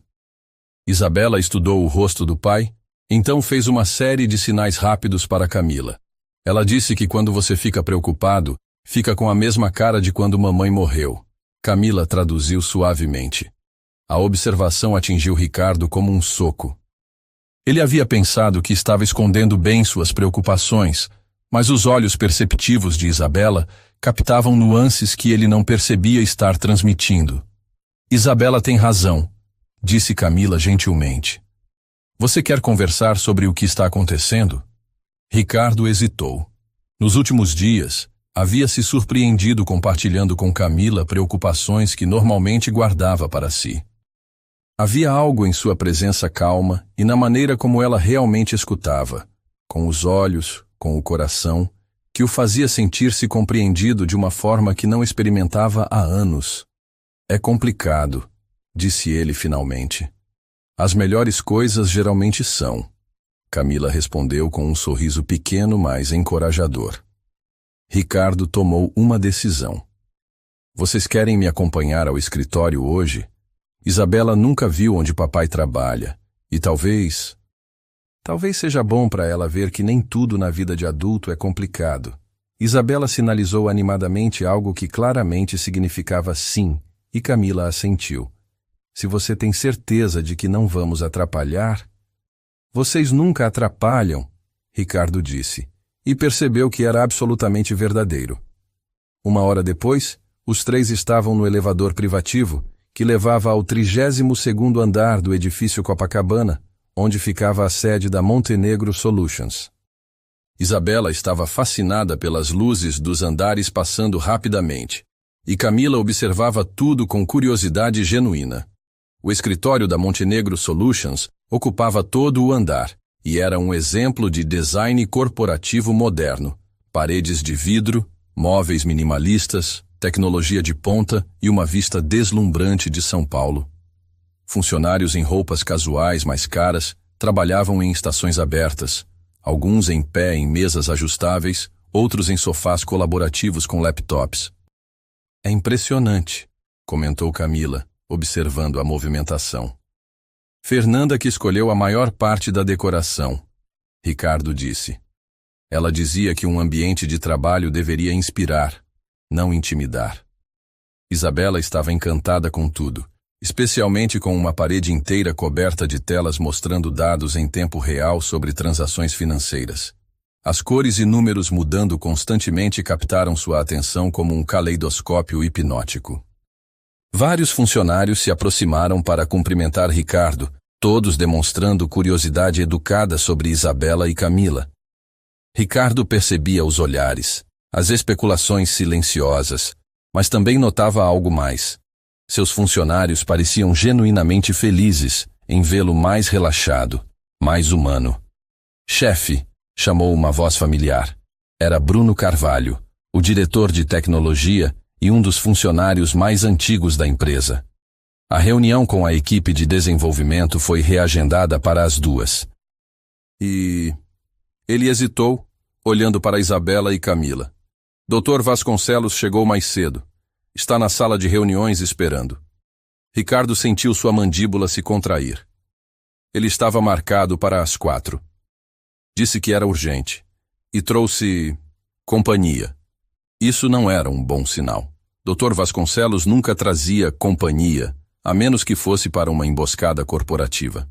Isabela estudou o rosto do pai, então fez uma série de sinais rápidos para Camila. Ela disse que quando você fica preocupado, fica com a mesma cara de quando mamãe morreu. Camila traduziu suavemente. A observação atingiu Ricardo como um soco. Ele havia pensado que estava escondendo bem suas preocupações, mas os olhos perceptivos de Isabela captavam nuances que ele não percebia estar transmitindo. Isabela tem razão, disse Camila gentilmente. Você quer conversar sobre o que está acontecendo? Ricardo hesitou. Nos últimos dias, havia se surpreendido compartilhando com Camila preocupações que normalmente guardava para si. Havia algo em sua presença calma e na maneira como ela realmente escutava, com os olhos, com o coração, que o fazia sentir-se compreendido de uma forma que não experimentava há anos. É complicado, disse ele finalmente. As melhores coisas geralmente são. Camila respondeu com um sorriso pequeno, mas encorajador. Ricardo tomou uma decisão. Vocês querem me acompanhar ao escritório hoje? Isabela nunca viu onde papai trabalha, e talvez seja bom para ela ver que nem tudo na vida de adulto é complicado. Isabela sinalizou animadamente algo que claramente significava sim, e Camila assentiu. Se você tem certeza de que não vamos atrapalhar... Vocês nunca atrapalham, Ricardo disse, e percebeu que era absolutamente verdadeiro. Uma hora depois, os três estavam no elevador privativo, que levava ao 32º andar do edifício Copacabana, onde ficava a sede da Montenegro Solutions. Isabela estava fascinada pelas luzes dos andares passando rapidamente, e Camila observava tudo com curiosidade genuína. O escritório da Montenegro Solutions ocupava todo o andar, e era um exemplo de design corporativo moderno, paredes de vidro, móveis minimalistas, tecnologia de ponta e uma vista deslumbrante de São Paulo. Funcionários em roupas casuais mais caras trabalhavam em estações abertas, alguns em pé em mesas ajustáveis, outros em sofás colaborativos com laptops. É impressionante, comentou Camila, observando a movimentação. Fernanda que escolheu a maior parte da decoração, Ricardo disse. Ela dizia que um ambiente de trabalho deveria inspirar, não intimidar. Isabela estava encantada com tudo, especialmente com uma parede inteira coberta de telas mostrando dados em tempo real sobre transações financeiras. As cores e números mudando constantemente captaram sua atenção como um caleidoscópio hipnótico. Vários funcionários se aproximaram para cumprimentar Ricardo, todos demonstrando curiosidade educada sobre Isabela e Camila. Ricardo percebia os olhares, as especulações silenciosas, mas também notava algo mais. Seus funcionários pareciam genuinamente felizes em vê-lo mais relaxado, mais humano. Chefe, chamou uma voz familiar. Era Bruno Carvalho, o diretor de tecnologia e um dos funcionários mais antigos da empresa. A reunião com a equipe de desenvolvimento foi reagendada para as 2. Ele hesitou, olhando para Isabela e Camila. Dr. Vasconcelos chegou mais cedo. Está na sala de reuniões esperando. Ricardo sentiu sua mandíbula se contrair. Ele estava marcado para as 4. Disse que era urgente. E trouxe companhia. Isso não era um bom sinal. Dr. Vasconcelos nunca trazia companhia, a menos que fosse para uma emboscada corporativa.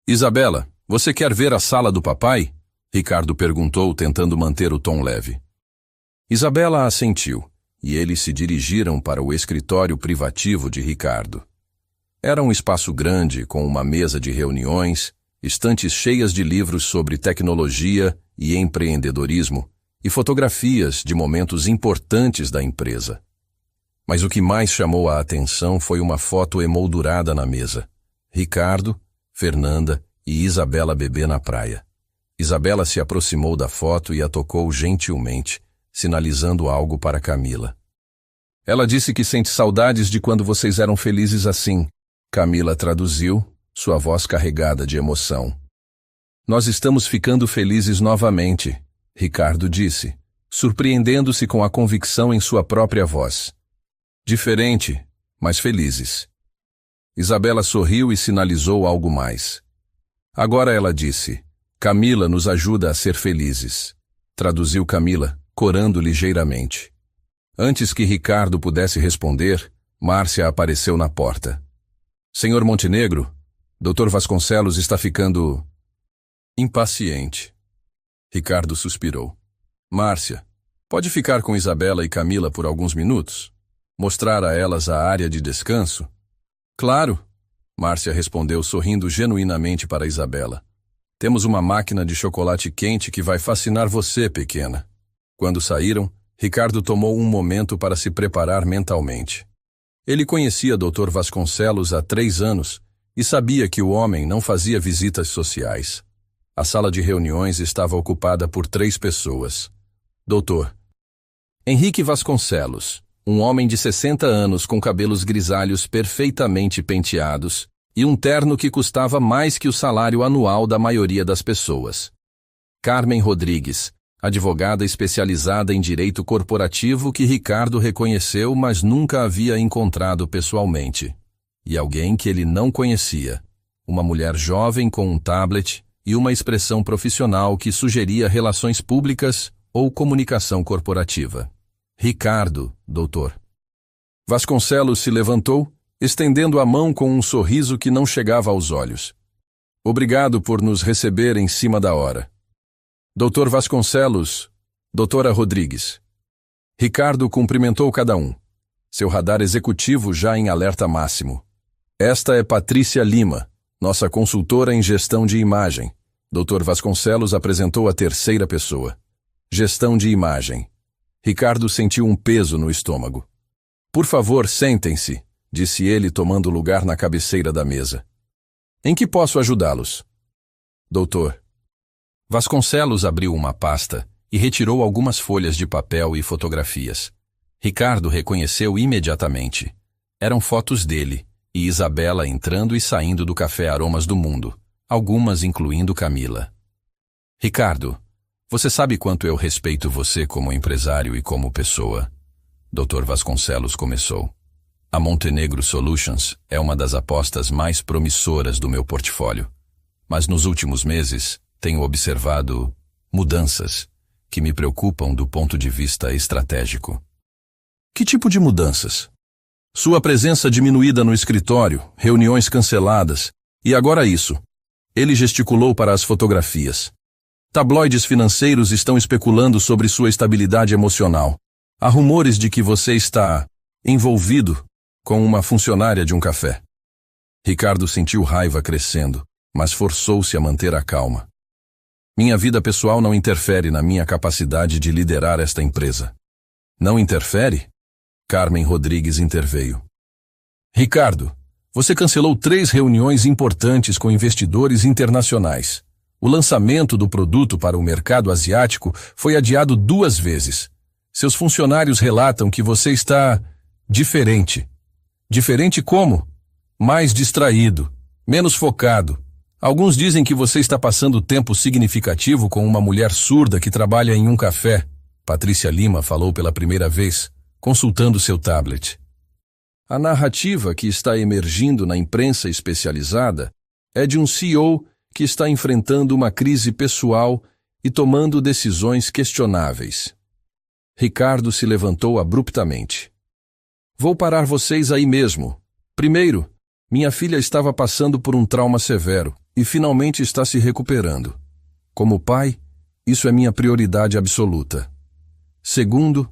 Isabela, você quer ver a sala do papai? Ricardo perguntou, tentando manter o tom leve. Isabela assentiu, e eles se dirigiram para o escritório privativo de Ricardo. Era um espaço grande, com uma mesa de reuniões, estantes cheias de livros sobre tecnologia e empreendedorismo, e fotografias de momentos importantes da empresa. Mas o que mais chamou a atenção foi uma foto emoldurada na mesa. Ricardo, Fernanda e Isabela bebê na praia. Isabela se aproximou da foto e a tocou gentilmente, sinalizando algo para Camila. Ela disse que sente saudades de quando vocês eram felizes assim. Camila traduziu, sua voz carregada de emoção. Nós estamos ficando felizes novamente, Ricardo disse, surpreendendo-se com a convicção em sua própria voz. Diferente, mas felizes. Isabela sorriu e sinalizou algo mais. Agora ela disse, Camila nos ajuda a ser felizes. Traduziu Camila, corando ligeiramente. Antes que Ricardo pudesse responder, Márcia apareceu na porta. Senhor Montenegro, Dr. Vasconcelos está ficando impaciente. Ricardo suspirou. Márcia, pode ficar com Isabela e Camila por alguns minutos? Mostrar a elas a área de descanso? Claro, Márcia respondeu sorrindo genuinamente para Isabela. Temos uma máquina de chocolate quente que vai fascinar você, pequena. Quando saíram, Ricardo tomou um momento para se preparar mentalmente. Ele conhecia Dr. Vasconcelos há 3 anos e sabia que o homem não fazia visitas sociais. A sala de reuniões estava ocupada por 3 pessoas. Dr. Henrique Vasconcelos, um homem de 60 anos com cabelos grisalhos perfeitamente penteados e um terno que custava mais que o salário anual da maioria das pessoas. Carmen Rodrigues, advogada especializada em direito corporativo que Ricardo reconheceu, mas nunca havia encontrado pessoalmente. E alguém que ele não conhecia, uma mulher jovem com um tablet e uma expressão profissional que sugeria relações públicas ou comunicação corporativa. Ricardo, doutor. Vasconcelos se levantou, estendendo a mão com um sorriso que não chegava aos olhos. Obrigado por nos receber em cima da hora. Doutor Vasconcelos, doutora Rodrigues. Ricardo cumprimentou cada um. Seu radar executivo já em alerta máximo. Esta é Patrícia Lima, nossa consultora em gestão de imagem. Doutor Vasconcelos apresentou a terceira pessoa. Gestão de imagem. Ricardo sentiu um peso no estômago. Por favor, sentem-se, disse ele tomando lugar na cabeceira da mesa. Em que posso ajudá-los? Doutor. Vasconcelos abriu uma pasta e retirou algumas folhas de papel e fotografias. Ricardo reconheceu imediatamente. Eram fotos dele e Isabela entrando e saindo do Café Aromas do Mundo, algumas incluindo Camila. Ricardo, você sabe quanto eu respeito você como empresário e como pessoa. Dr. Vasconcelos começou. A Montenegro Solutions é uma das apostas mais promissoras do meu portfólio. Mas nos últimos meses, tenho observado mudanças que me preocupam do ponto de vista estratégico. Que tipo de mudanças? Sua presença diminuída no escritório, reuniões canceladas, e agora isso. Ele gesticulou para as fotografias. Tabloides financeiros estão especulando sobre sua estabilidade emocional. Há rumores de que você está envolvido com uma funcionária de um café. Ricardo sentiu raiva crescendo, mas forçou-se a manter a calma. Minha vida pessoal não interfere na minha capacidade de liderar esta empresa. Não interfere? Carmen Rodrigues interveio. Ricardo, você cancelou 3 reuniões importantes com investidores internacionais. O lançamento do produto para o mercado asiático foi adiado 2 vezes. Seus funcionários relatam que você está diferente. Diferente como? Mais distraído, menos focado. Alguns dizem que você está passando tempo significativo com uma mulher surda que trabalha em um café. Patrícia Lima falou pela primeira vez, consultando seu tablet. A narrativa que está emergindo na imprensa especializada é de um CEO que está enfrentando uma crise pessoal e tomando decisões questionáveis. Ricardo se levantou abruptamente. Vou parar vocês aí mesmo. Primeiro, minha filha estava passando por um trauma severo e finalmente está se recuperando. Como pai, isso é minha prioridade absoluta. Segundo,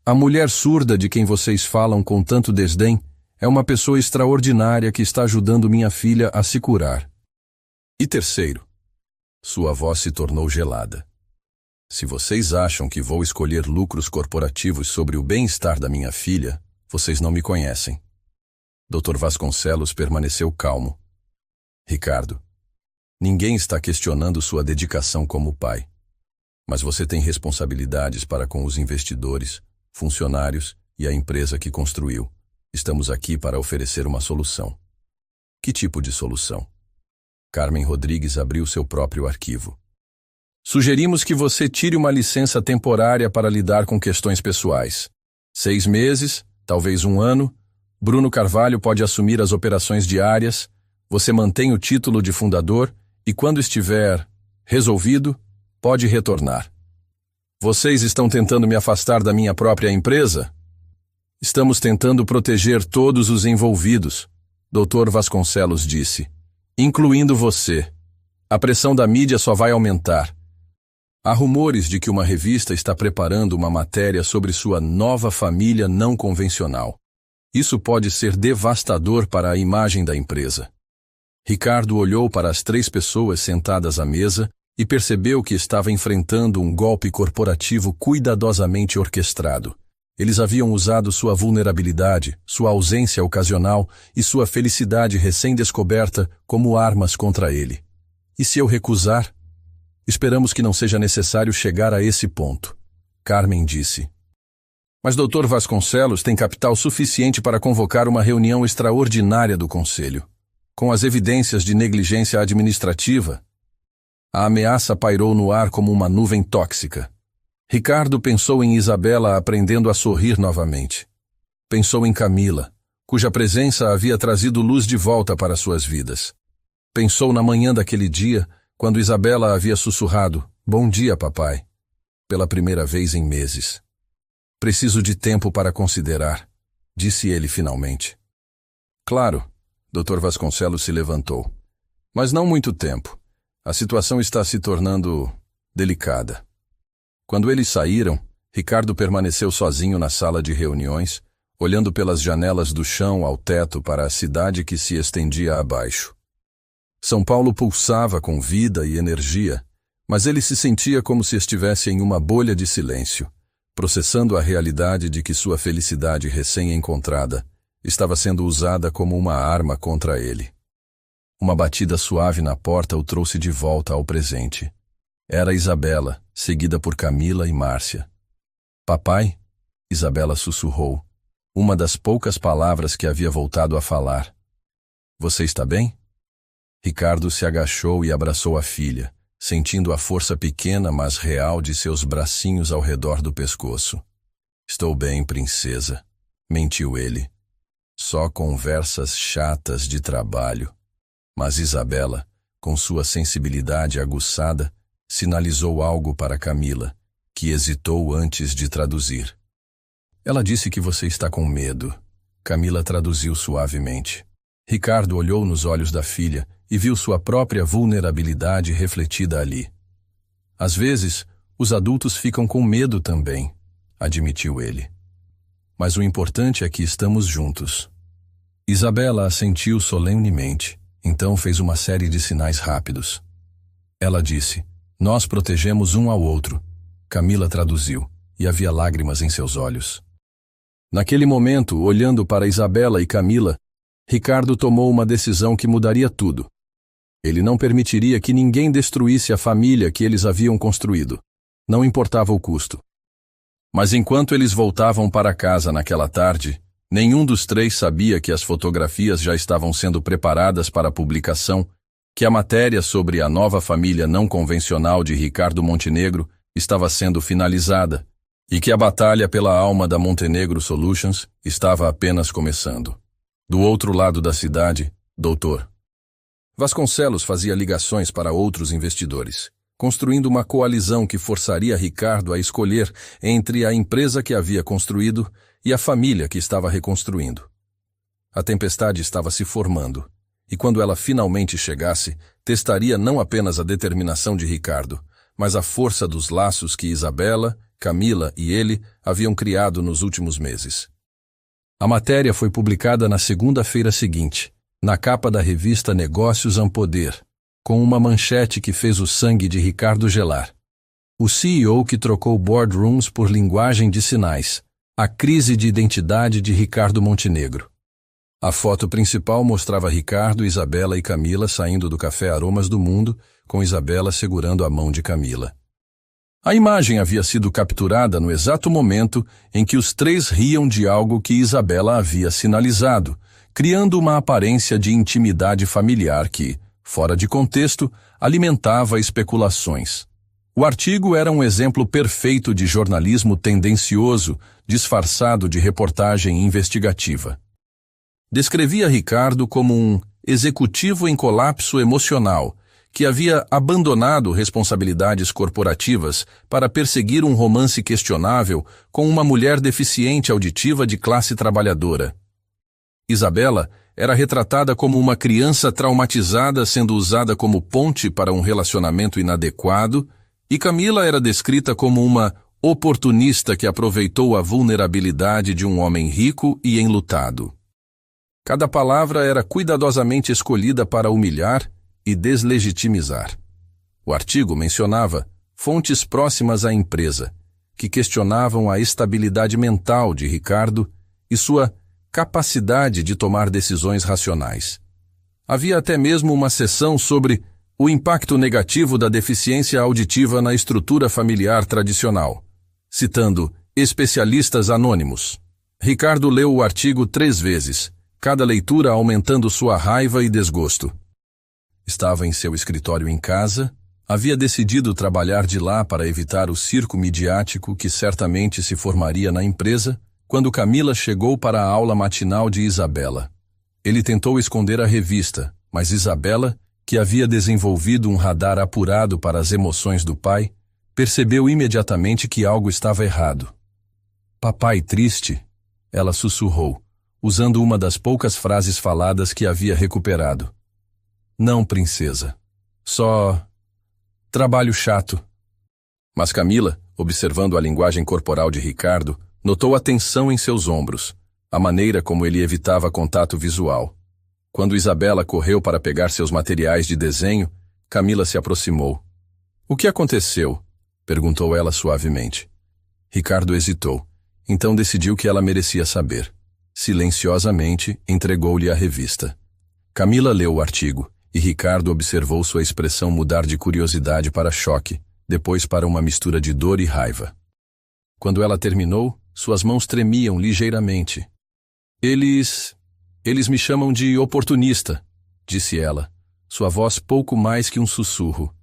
a mulher surda de quem vocês falam com tanto desdém é uma pessoa extraordinária que está ajudando minha filha a se curar. E terceiro, sua voz se tornou gelada. Se vocês acham que vou escolher lucros corporativos sobre o bem-estar da minha filha, vocês não me conhecem. Dr. Vasconcelos permaneceu calmo. Ricardo, ninguém está questionando sua dedicação como pai. Mas você tem responsabilidades para com os investidores, funcionários e a empresa que construiu. Estamos aqui para oferecer uma solução. Que tipo de solução? Carmen Rodrigues abriu seu próprio arquivo. Sugerimos que você tire uma licença temporária para lidar com questões pessoais. 6 meses, talvez 1 ano. Bruno Carvalho pode assumir as operações diárias. Você mantém o título de fundador e, quando estiver resolvido, pode retornar. Vocês estão tentando me afastar da minha própria empresa? Estamos tentando proteger todos os envolvidos, Dr. Vasconcelos disse, incluindo você. A pressão da mídia só vai aumentar. Há rumores de que uma revista está preparando uma matéria sobre sua nova família não convencional. Isso pode ser devastador para a imagem da empresa. Ricardo olhou para as 3 pessoas sentadas à mesa e percebeu que estava enfrentando um golpe corporativo cuidadosamente orquestrado. Eles haviam usado sua vulnerabilidade, sua ausência ocasional e sua felicidade recém-descoberta como armas contra ele. E se eu recusar? Esperamos que não seja necessário chegar a esse ponto, Carmen disse. Mas Dr. Vasconcelos tem capital suficiente para convocar uma reunião extraordinária do Conselho. Com as evidências de negligência administrativa, a ameaça pairou no ar como uma nuvem tóxica. Ricardo pensou em Isabela aprendendo a sorrir novamente. Pensou em Camila, cuja presença havia trazido luz de volta para suas vidas. Pensou na manhã daquele dia, quando Isabela havia sussurrado, "Bom dia, papai", pela primeira vez em meses. "Preciso de tempo para considerar", disse ele finalmente. "Claro", Dr. Vasconcelos se levantou. "Mas não muito tempo. A situação está se tornando delicada." Quando eles saíram, Ricardo permaneceu sozinho na sala de reuniões, olhando pelas janelas do chão ao teto para a cidade que se estendia abaixo. São Paulo pulsava com vida e energia, mas ele se sentia como se estivesse em uma bolha de silêncio, processando a realidade de que sua felicidade recém-encontrada estava sendo usada como uma arma contra ele. Uma batida suave na porta o trouxe de volta ao presente. Era Isabela, seguida por Camila e Márcia. "Papai?", Isabela sussurrou, uma das poucas palavras que havia voltado a falar. "Você está bem?" Ricardo se agachou e abraçou a filha, sentindo a força pequena, mas real de seus bracinhos ao redor do pescoço. "Estou bem, princesa", mentiu ele. "Só conversas chatas de trabalho." Mas Isabela, com sua sensibilidade aguçada, sinalizou algo para Camila, que hesitou antes de traduzir. "Ela disse que você está com medo", Camila traduziu suavemente. Ricardo olhou nos olhos da filha e viu sua própria vulnerabilidade refletida ali. "Às vezes, os adultos ficam com medo também", admitiu ele. "Mas o importante é que estamos juntos." Isabela assentiu solenemente, então fez uma série de sinais rápidos. Ela disse, "Nós protegemos um ao outro", Camila traduziu, e havia lágrimas em seus olhos. Naquele momento, olhando para Isabela e Camila, Ricardo tomou uma decisão que mudaria tudo. Ele não permitiria que ninguém destruísse a família que eles haviam construído. Não importava o custo. Mas enquanto eles voltavam para casa naquela tarde, nenhum dos três sabia que as fotografias já estavam sendo preparadas para publicação, que a matéria sobre a nova família não convencional de Ricardo Montenegro estava sendo finalizada e que a batalha pela alma da Montenegro Solutions estava apenas começando. Do outro lado da cidade, Dr. Vasconcelos fazia ligações para outros investidores, construindo uma coalizão que forçaria Ricardo a escolher entre a empresa que havia construído e a família que estava reconstruindo. A tempestade estava se formando, e quando ela finalmente chegasse, testaria não apenas a determinação de Ricardo, mas a força dos laços que Isabela, Camila e ele haviam criado nos últimos meses. A matéria foi publicada na segunda-feira seguinte, na capa da revista Negócios en Poder, com uma manchete que fez o sangue de Ricardo gelar. O CEO que trocou boardrooms por linguagem de sinais. A crise de identidade de Ricardo Montenegro. A foto principal mostrava Ricardo, Isabela e Camila saindo do Café Aromas do Mundo, com Isabela segurando a mão de Camila. A imagem havia sido capturada no exato momento em que os três riam de algo que Isabela havia sinalizado, criando uma aparência de intimidade familiar que, fora de contexto, alimentava especulações. O artigo era um exemplo perfeito de jornalismo tendencioso, disfarçado de reportagem investigativa. Descrevia Ricardo como um executivo em colapso emocional, que havia abandonado responsabilidades corporativas para perseguir um romance questionável com uma mulher deficiente auditiva de classe trabalhadora. Isabela era retratada como uma criança traumatizada sendo usada como ponte para um relacionamento inadequado, e Camila era descrita como uma oportunista que aproveitou a vulnerabilidade de um homem rico e enlutado. Cada palavra era cuidadosamente escolhida para humilhar e deslegitimizar. O artigo mencionava fontes próximas à empresa, que questionavam a estabilidade mental de Ricardo e sua capacidade de tomar decisões racionais. Havia até mesmo uma seção sobre o impacto negativo da deficiência auditiva na estrutura familiar tradicional, citando especialistas anônimos. Ricardo leu o artigo 3 vezes, cada leitura aumentando sua raiva e desgosto. Estava em seu escritório em casa, havia decidido trabalhar de lá para evitar o circo midiático que certamente se formaria na empresa, quando Camila chegou para a aula matinal de Isabela. Ele tentou esconder a revista, mas Isabela, que havia desenvolvido um radar apurado para as emoções do pai, percebeu imediatamente que algo estava errado. "Papai triste?" ela sussurrou, usando uma das poucas frases faladas que havia recuperado. "Não, princesa. Só trabalho chato." Mas Camila, observando a linguagem corporal de Ricardo, notou a tensão em seus ombros, a maneira como ele evitava contato visual. Quando Isabela correu para pegar seus materiais de desenho, Camila se aproximou. "O que aconteceu?" perguntou ela suavemente. Ricardo hesitou, então decidiu que ela merecia saber. Silenciosamente, entregou-lhe a revista. Camila leu o artigo, e Ricardo observou sua expressão mudar de curiosidade para choque, depois para uma mistura de dor e raiva. Quando ela terminou, suas mãos tremiam ligeiramente. Eles me chamam de oportunista", disse ela, sua voz pouco mais que um sussurro.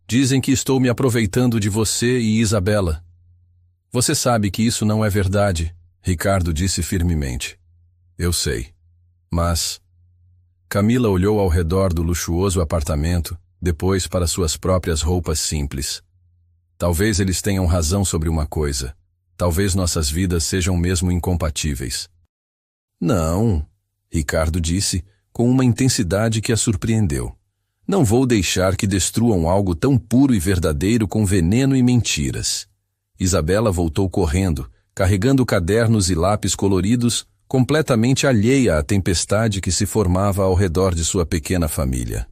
"Dizem que estou me aproveitando de você e Isabela." "Você sabe que isso não é verdade", Ricardo disse firmemente. "Eu sei. Mas..." Camila olhou ao redor do luxuoso apartamento, depois para suas próprias roupas simples. "Talvez eles tenham razão sobre uma coisa. Talvez nossas vidas sejam mesmo incompatíveis." "Não", Ricardo disse, com uma intensidade que a surpreendeu. "Não vou deixar que destruam algo tão puro e verdadeiro com veneno e mentiras." Isabela voltou correndo, carregando cadernos e lápis coloridos, completamente alheia à tempestade que se formava ao redor de sua pequena família.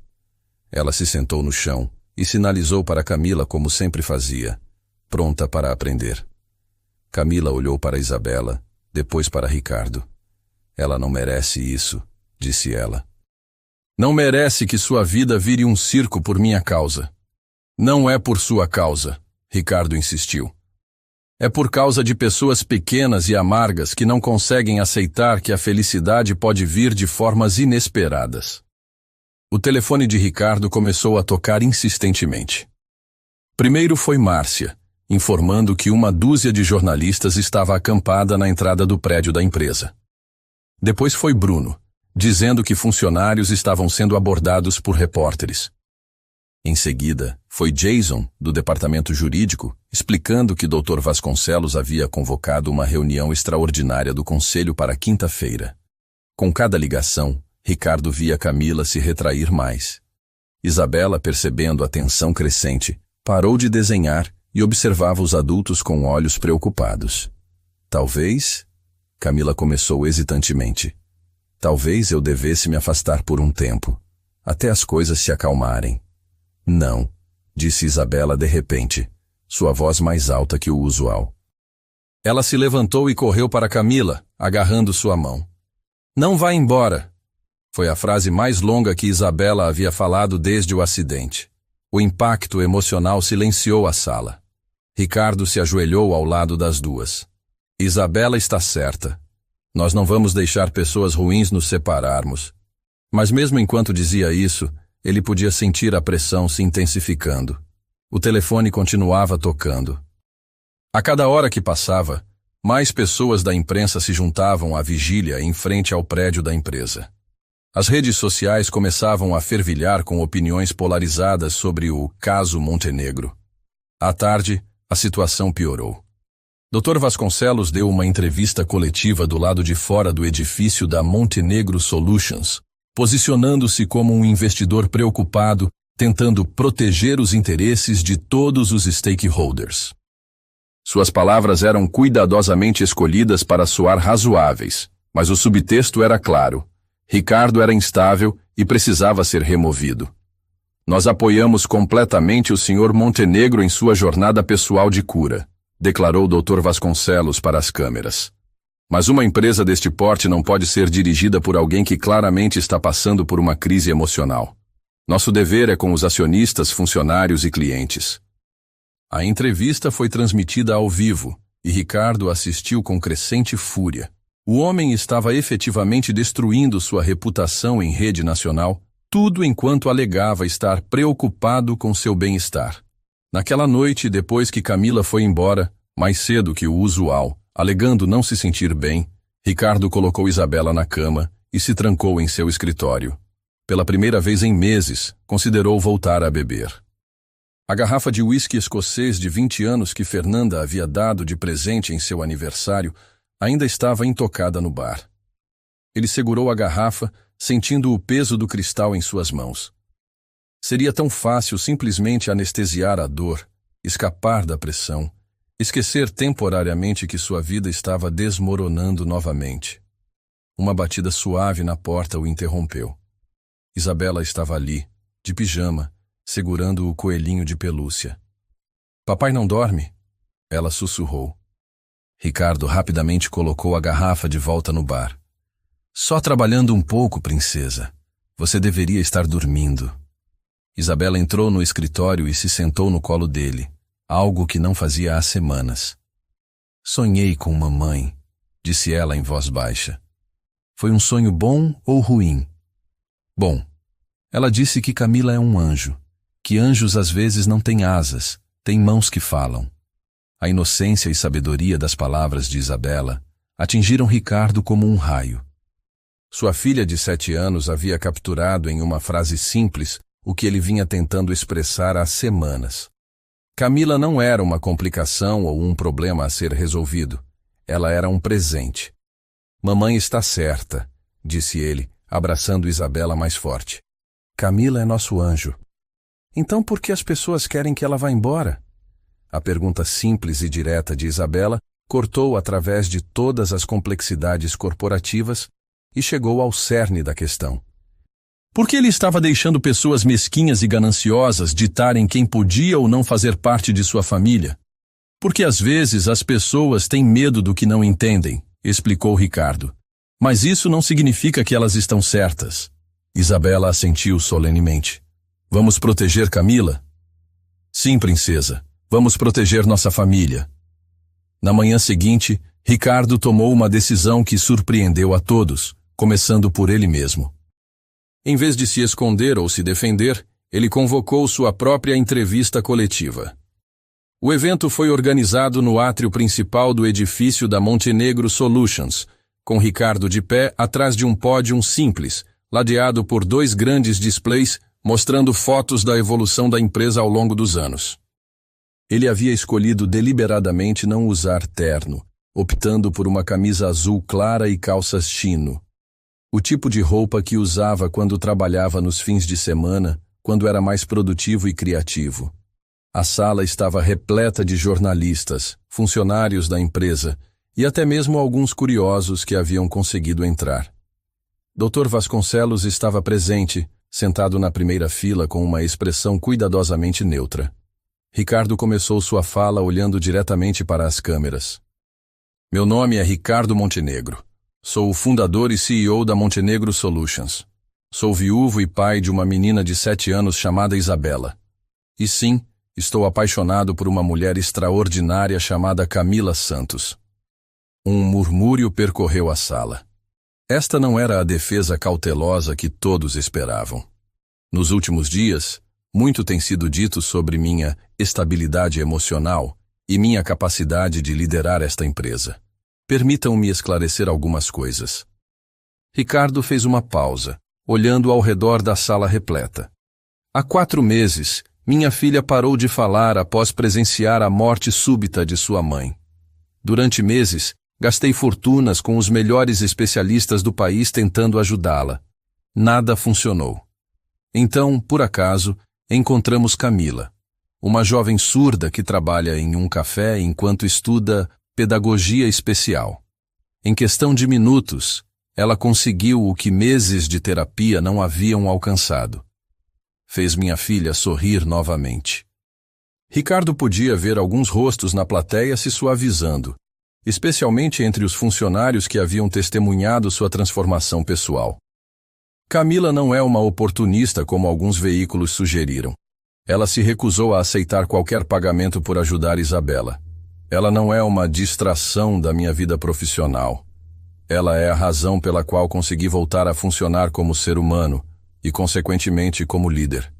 Ela se sentou no chão e sinalizou para Camila como sempre fazia, pronta para aprender. Camila olhou para Isabela, depois para Ricardo. "Ela não merece isso", disse ela. "Não merece que sua vida vire um circo por minha causa." "Não é por sua causa", Ricardo insistiu. "É por causa de pessoas pequenas e amargas que não conseguem aceitar que a felicidade pode vir de formas inesperadas." O telefone de Ricardo começou a tocar insistentemente. Primeiro foi Márcia, informando que uma dúzia de jornalistas estava acampada na entrada do prédio da empresa. Depois foi Bruno, dizendo que funcionários estavam sendo abordados por repórteres. Em seguida, foi Jason, do departamento jurídico, explicando que Dr. Vasconcelos havia convocado uma reunião extraordinária do conselho para quinta-feira. Com cada ligação, Ricardo via Camila se retrair mais. Isabela, percebendo a tensão crescente, parou de desenhar e observava os adultos com olhos preocupados. "Talvez..." Camila começou hesitantemente. "Talvez eu devesse me afastar por um tempo, até as coisas se acalmarem." "Não", disse Isabela de repente, sua voz mais alta que o usual. Ela se levantou e correu para Camila, agarrando sua mão. "Não vá embora." Foi a frase mais longa que Isabela havia falado desde o acidente. O impacto emocional silenciou a sala. Ricardo se ajoelhou ao lado das duas. "Isabela está certa. Nós não vamos deixar pessoas ruins nos separarmos." Mas mesmo enquanto dizia isso, ele podia sentir a pressão se intensificando. O telefone continuava tocando. A cada hora que passava, mais pessoas da imprensa se juntavam à vigília em frente ao prédio da empresa. As redes sociais começavam a fervilhar com opiniões polarizadas sobre o caso Montenegro. À tarde, a situação piorou. Dr. Vasconcelos deu uma entrevista coletiva do lado de fora do edifício da Montenegro Solutions, posicionando-se como um investidor preocupado, tentando proteger os interesses de todos os stakeholders. Suas palavras eram cuidadosamente escolhidas para soar razoáveis, mas o subtexto era claro. Ricardo era instável e precisava ser removido. "Nós apoiamos completamente o Sr. Montenegro em sua jornada pessoal de cura", declarou Dr. Vasconcelos para as câmeras. Mas uma empresa deste porte não pode ser dirigida por alguém que claramente está passando por uma crise emocional. Nosso dever é com os acionistas, funcionários e clientes. A entrevista foi transmitida ao vivo e Ricardo assistiu com crescente fúria. O homem estava efetivamente destruindo sua reputação em rede nacional, tudo enquanto alegava estar preocupado com seu bem-estar. Naquela noite, depois que Camila foi embora, mais cedo que o usual, alegando não se sentir bem, Ricardo colocou Isabela na cama e se trancou em seu escritório. Pela primeira vez em meses, considerou voltar a beber. A garrafa de uísque escocês de 20 anos que Fernanda havia dado de presente em seu aniversário ainda estava intocada no bar. Ele segurou a garrafa, sentindo o peso do cristal em suas mãos. Seria tão fácil simplesmente anestesiar a dor, escapar da pressão, esquecer temporariamente que sua vida estava desmoronando novamente. Uma batida suave na porta o interrompeu. Isabela estava ali, de pijama, segurando o coelhinho de pelúcia. "Papai não dorme?" Ela sussurrou. Ricardo rapidamente colocou a garrafa de volta no bar. "Só trabalhando um pouco, princesa. Você deveria estar dormindo." Isabela entrou no escritório e se sentou no colo dele, algo que não fazia há semanas. "Sonhei com mamãe", disse ela em voz baixa. "Foi um sonho bom ou ruim?" "Bom. Ela disse que Camila é um anjo, que anjos às vezes não têm asas, têm mãos que falam." A inocência e sabedoria das palavras de Isabela atingiram Ricardo como um raio. Sua filha de 7 anos havia capturado em uma frase simples o que ele vinha tentando expressar há semanas. Camila não era uma complicação ou um problema a ser resolvido. Ela era um presente. "Mamãe está certa", disse ele, abraçando Isabela mais forte. "Camila é nosso anjo." "Então por que as pessoas querem que ela vá embora?" A pergunta simples e direta de Isabela cortou através de todas as complexidades corporativas e chegou ao cerne da questão. Por que ele estava deixando pessoas mesquinhas e gananciosas ditarem quem podia ou não fazer parte de sua família? "Porque às vezes as pessoas têm medo do que não entendem", explicou Ricardo. "Mas isso não significa que elas estão certas." Isabela assentiu solenemente. "Vamos proteger Camila?" "Sim, princesa. Vamos proteger nossa família." Na manhã seguinte, Ricardo tomou uma decisão que surpreendeu a todos, começando por ele mesmo. Em vez de se esconder ou se defender, ele convocou sua própria entrevista coletiva. O evento foi organizado no átrio principal do edifício da Montenegro Solutions, com Ricardo de pé atrás de um pódium simples, ladeado por 2 grandes displays mostrando fotos da evolução da empresa ao longo dos anos. Ele havia escolhido deliberadamente não usar terno, optando por uma camisa azul clara e calças chino. O tipo de roupa que usava quando trabalhava nos fins de semana, quando era mais produtivo e criativo. A sala estava repleta de jornalistas, funcionários da empresa e até mesmo alguns curiosos que haviam conseguido entrar. Dr. Vasconcelos estava presente, sentado na primeira fila com uma expressão cuidadosamente neutra. Ricardo começou sua fala olhando diretamente para as câmeras. "Meu nome é Ricardo Montenegro. Sou o fundador e CEO da Montenegro Solutions. Sou viúvo e pai de uma menina de 7 anos chamada Isabela. E sim, estou apaixonado por uma mulher extraordinária chamada Camila Santos." Um murmúrio percorreu a sala. Esta não era a defesa cautelosa que todos esperavam. Nos últimos dias, muito tem sido dito sobre minha estabilidade emocional e minha capacidade de liderar esta empresa. Permitam-me esclarecer algumas coisas. Ricardo fez uma pausa, olhando ao redor da sala repleta. Há 4 meses, minha filha parou de falar após presenciar a morte súbita de sua mãe. Durante meses, gastei fortunas com os melhores especialistas do país tentando ajudá-la. Nada funcionou. Então, por acaso, encontramos Camila, uma jovem surda que trabalha em um café enquanto estuda pedagogia especial. Em questão de minutos, ela conseguiu o que meses de terapia não haviam alcançado. Fez minha filha sorrir novamente. Ricardo podia ver alguns rostos na plateia se suavizando, especialmente entre os funcionários que haviam testemunhado sua transformação pessoal. Camila não é uma oportunista como alguns veículos sugeriram. Ela se recusou a aceitar qualquer pagamento por ajudar Isabela. Ela não é uma distração da minha vida profissional. Ela é a razão pela qual consegui voltar a funcionar como ser humano e, consequentemente, como líder.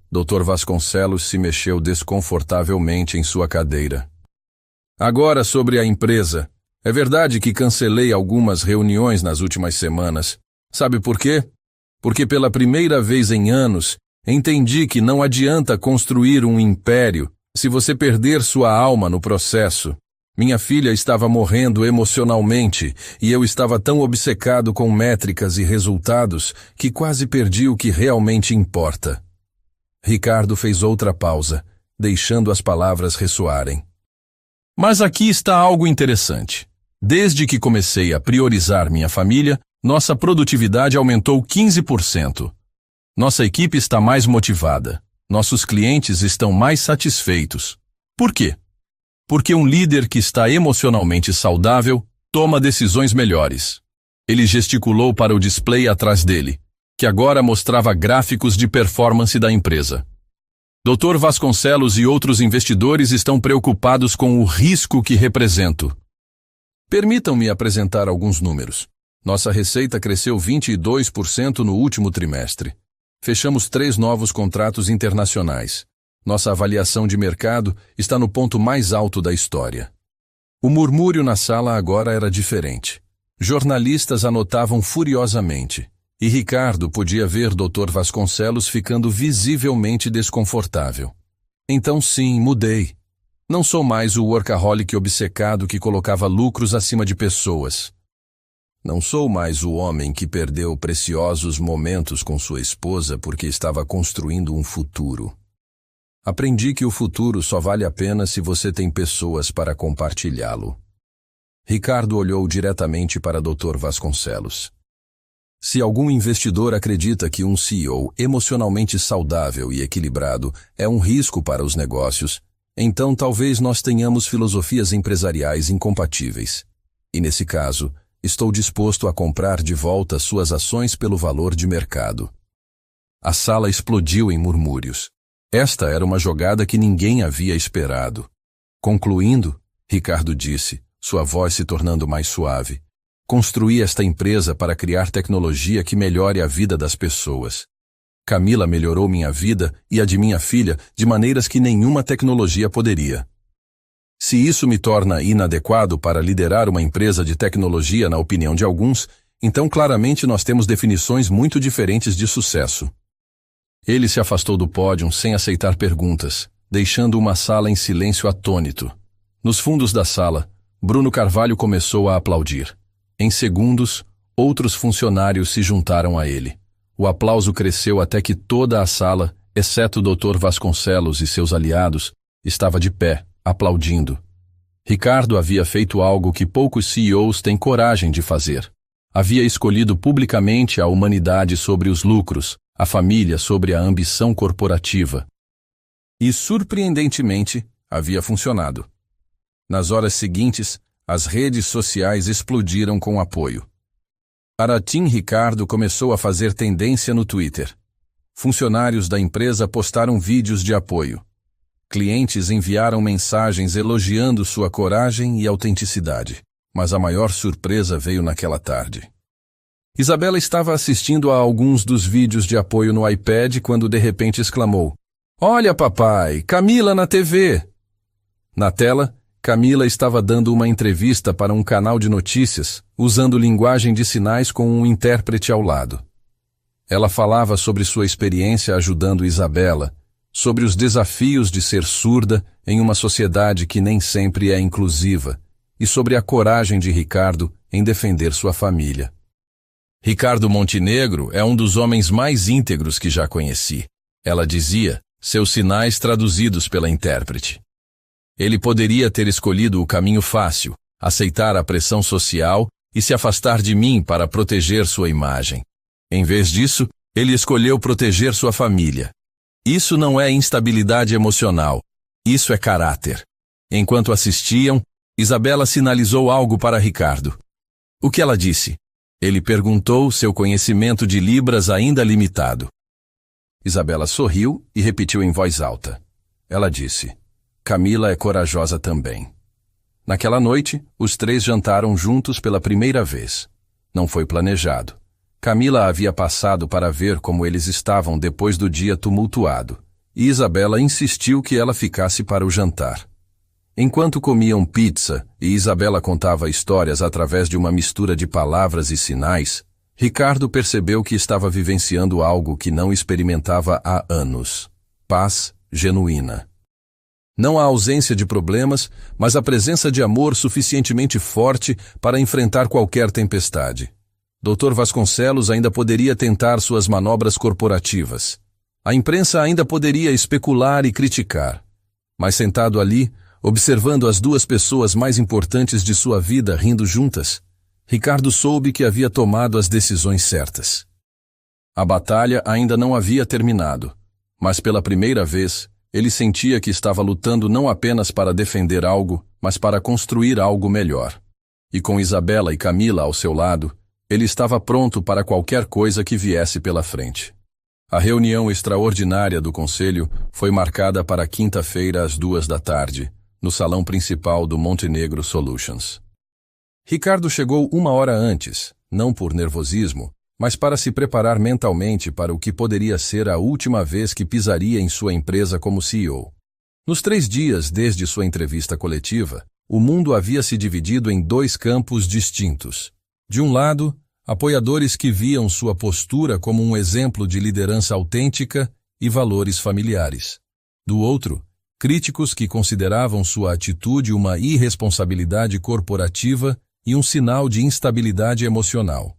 Dr. Vasconcelos se mexeu desconfortavelmente em sua cadeira. Agora sobre a empresa. É verdade que cancelei algumas reuniões nas últimas semanas. Sabe por quê? Porque pela primeira vez em anos, entendi que não adianta construir um império se você perder sua alma no processo. Minha filha estava morrendo emocionalmente e eu estava tão obcecado com métricas e resultados que quase perdi o que realmente importa. Ricardo fez outra pausa, deixando as palavras ressoarem. Mas aqui está algo interessante. Desde que comecei a priorizar minha família, nossa produtividade aumentou 15%. Nossa equipe está mais motivada. Nossos clientes estão mais satisfeitos. Por quê? Porque um líder que está emocionalmente saudável toma decisões melhores. Ele gesticulou para o display atrás dele, que agora mostrava gráficos de performance da empresa. Dr. Vasconcelos e outros investidores estão preocupados com o risco que represento. Permitam-me apresentar alguns números. Nossa receita cresceu 22% no último trimestre. Fechamos 3 novos contratos internacionais. Nossa avaliação de mercado está no ponto mais alto da história. O murmúrio na sala agora era diferente. Jornalistas anotavam furiosamente, e Ricardo podia ver Dr. Vasconcelos ficando visivelmente desconfortável. Então sim, mudei. Não sou mais o workaholic obcecado que colocava lucros acima de pessoas. Não sou mais o homem que perdeu preciosos momentos com sua esposa porque estava construindo um futuro. Aprendi que o futuro só vale a pena se você tem pessoas para compartilhá-lo. Ricardo olhou diretamente para Dr. Vasconcelos. Se algum investidor acredita que um CEO emocionalmente saudável e equilibrado é um risco para os negócios, então talvez nós tenhamos filosofias empresariais incompatíveis. E nesse caso, estou disposto a comprar de volta suas ações pelo valor de mercado. A sala explodiu em murmúrios. Esta era uma jogada que ninguém havia esperado. Concluindo, Ricardo disse, sua voz se tornando mais suave, construí esta empresa para criar tecnologia que melhore a vida das pessoas. Camila melhorou minha vida e a de minha filha de maneiras que nenhuma tecnologia poderia. Se isso me torna inadequado para liderar uma empresa de tecnologia na opinião de alguns, então claramente nós temos definições muito diferentes de sucesso. Ele se afastou do pódio sem aceitar perguntas, deixando uma sala em silêncio atônito. Nos fundos da sala, Bruno Carvalho começou a aplaudir. Em segundos, outros funcionários se juntaram a ele. O aplauso cresceu até que toda a sala, exceto o Dr. Vasconcelos e seus aliados, estava de pé, aplaudindo. Ricardo havia feito algo que poucos CEOs têm coragem de fazer. Havia escolhido publicamente a humanidade sobre os lucros, a família sobre a ambição corporativa. E, surpreendentemente, havia funcionado. Nas horas seguintes, as redes sociais explodiram com apoio. Aratim Ricardo começou a fazer tendência no Twitter. Funcionários da empresa postaram vídeos de apoio. Clientes enviaram mensagens elogiando sua coragem e autenticidade. Mas a maior surpresa veio naquela tarde. Isabela estava assistindo a alguns dos vídeos de apoio no iPad quando de repente exclamou: "Olha, papai, Camila na TV!" Na tela, Camila estava dando uma entrevista para um canal de notícias, usando linguagem de sinais com um intérprete ao lado. Ela falava sobre sua experiência ajudando Isabela, sobre os desafios de ser surda em uma sociedade que nem sempre é inclusiva, e sobre a coragem de Ricardo em defender sua família. Ricardo Montenegro é um dos homens mais íntegros que já conheci, ela dizia, seus sinais traduzidos pela intérprete. Ele poderia ter escolhido o caminho fácil, aceitar a pressão social e se afastar de mim para proteger sua imagem. Em vez disso, ele escolheu proteger sua família. Isso não é instabilidade emocional. Isso é caráter. Enquanto assistiam, Isabela sinalizou algo para Ricardo. O que ela disse? Ele perguntou, seu conhecimento de Libras ainda limitado. Isabela sorriu e repetiu em voz alta. Ela disse: Camila é corajosa também. Naquela noite, os três jantaram juntos pela primeira vez. Não foi planejado. Camila havia passado para ver como eles estavam depois do dia tumultuado, e Isabela insistiu que ela ficasse para o jantar. Enquanto comiam pizza e Isabela contava histórias através de uma mistura de palavras e sinais, Ricardo percebeu que estava vivenciando algo que não experimentava há anos: paz genuína. Não a ausência de problemas, mas a presença de amor suficientemente forte para enfrentar qualquer tempestade. Dr. Vasconcelos ainda poderia tentar suas manobras corporativas. A imprensa ainda poderia especular e criticar. Mas sentado ali, observando as duas pessoas mais importantes de sua vida rindo juntas, Ricardo soube que havia tomado as decisões certas. A batalha ainda não havia terminado, mas pela primeira vez, ele sentia que estava lutando não apenas para defender algo, mas para construir algo melhor. E com Isabela e Camila ao seu lado, ele estava pronto para qualquer coisa que viesse pela frente. A reunião extraordinária do Conselho foi marcada para quinta-feira às 14h, no salão principal do Montenegro Solutions. Ricardo chegou 1 hora antes, não por nervosismo, mas para se preparar mentalmente para o que poderia ser a última vez que pisaria em sua empresa como CEO. Nos 3 dias desde sua entrevista coletiva, o mundo havia se dividido em 2 campos distintos. De um lado, apoiadores que viam sua postura como um exemplo de liderança autêntica e valores familiares. Do outro, críticos que consideravam sua atitude uma irresponsabilidade corporativa e um sinal de instabilidade emocional.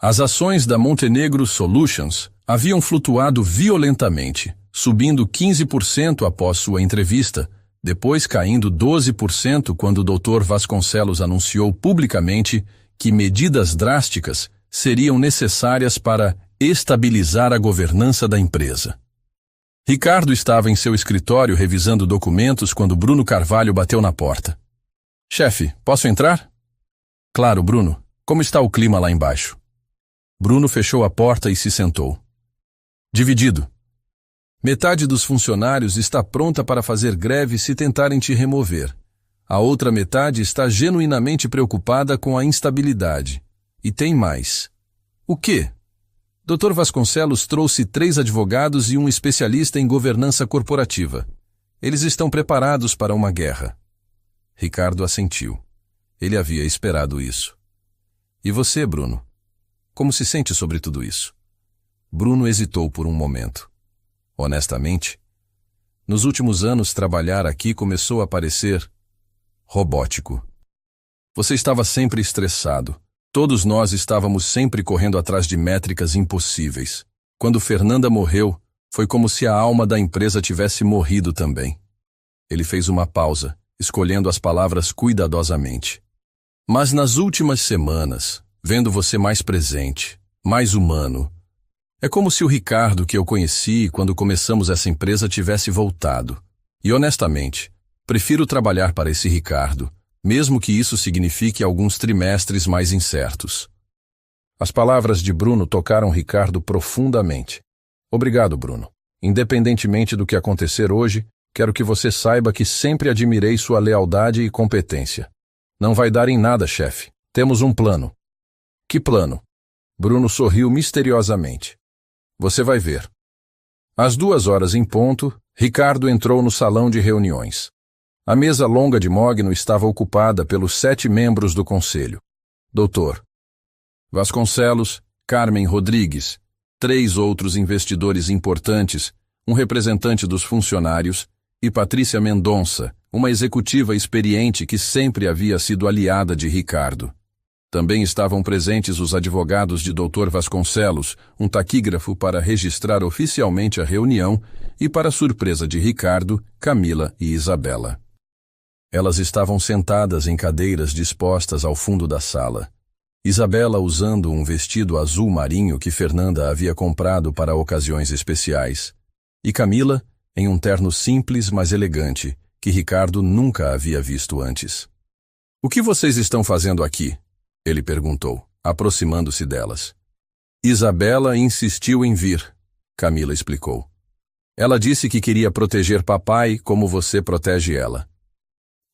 As ações da Montenegro Solutions haviam flutuado violentamente, subindo 15% após sua entrevista, depois caindo 12% quando o Dr. Vasconcelos anunciou publicamente que medidas drásticas seriam necessárias para estabilizar a governança da empresa. Ricardo estava em seu escritório revisando documentos quando Bruno Carvalho bateu na porta. Chefe, posso entrar? Claro, Bruno. Como está o clima lá embaixo? Bruno fechou a porta e se sentou. Dividido. Metade dos funcionários está pronta para fazer greve se tentarem te remover. A outra metade está genuinamente preocupada com a instabilidade. E tem mais. O quê? Dr. Vasconcelos trouxe 3 advogados e um especialista em governança corporativa. Eles estão preparados para uma guerra. Ricardo assentiu. Ele havia esperado isso. E você, Bruno? Como se sente sobre tudo isso? Bruno hesitou por um momento. Honestamente, nos últimos anos trabalhar aqui começou a parecer robótico. Você estava sempre estressado. Todos nós estávamos sempre correndo atrás de métricas impossíveis. Quando Fernanda morreu, foi como se a alma da empresa tivesse morrido também. Ele fez uma pausa, escolhendo as palavras cuidadosamente. Mas nas últimas semanas, vendo você mais presente, mais humano, é como se o Ricardo que eu conheci quando começamos essa empresa tivesse voltado. E honestamente, prefiro trabalhar para esse Ricardo, mesmo que isso signifique alguns trimestres mais incertos. As palavras de Bruno tocaram Ricardo profundamente. Obrigado, Bruno. Independentemente do que acontecer hoje, quero que você saiba que sempre admirei sua lealdade e competência. Não vai dar em nada, chefe. Temos um plano. Que plano? Bruno sorriu misteriosamente. Você vai ver. Às 2h em ponto, Ricardo entrou no salão de reuniões. A mesa longa de mogno estava ocupada pelos 7 membros do conselho. Dr. Vasconcelos, Carmen Rodrigues, 3 outros investidores importantes, um representante dos funcionários, e Patrícia Mendonça, uma executiva experiente que sempre havia sido aliada de Ricardo. Também estavam presentes os advogados de Dr. Vasconcelos, um taquígrafo para registrar oficialmente a reunião e, para surpresa de Ricardo, Camila e Isabela. Elas estavam sentadas em cadeiras dispostas ao fundo da sala. Isabela usando um vestido azul marinho que Fernanda havia comprado para ocasiões especiais, e Camila em um terno simples, mas elegante, que Ricardo nunca havia visto antes. "O que vocês estão fazendo aqui?" ele perguntou, aproximando-se delas. "Isabela insistiu em vir", Camila explicou. "Ela disse que queria proteger papai como você protege ela."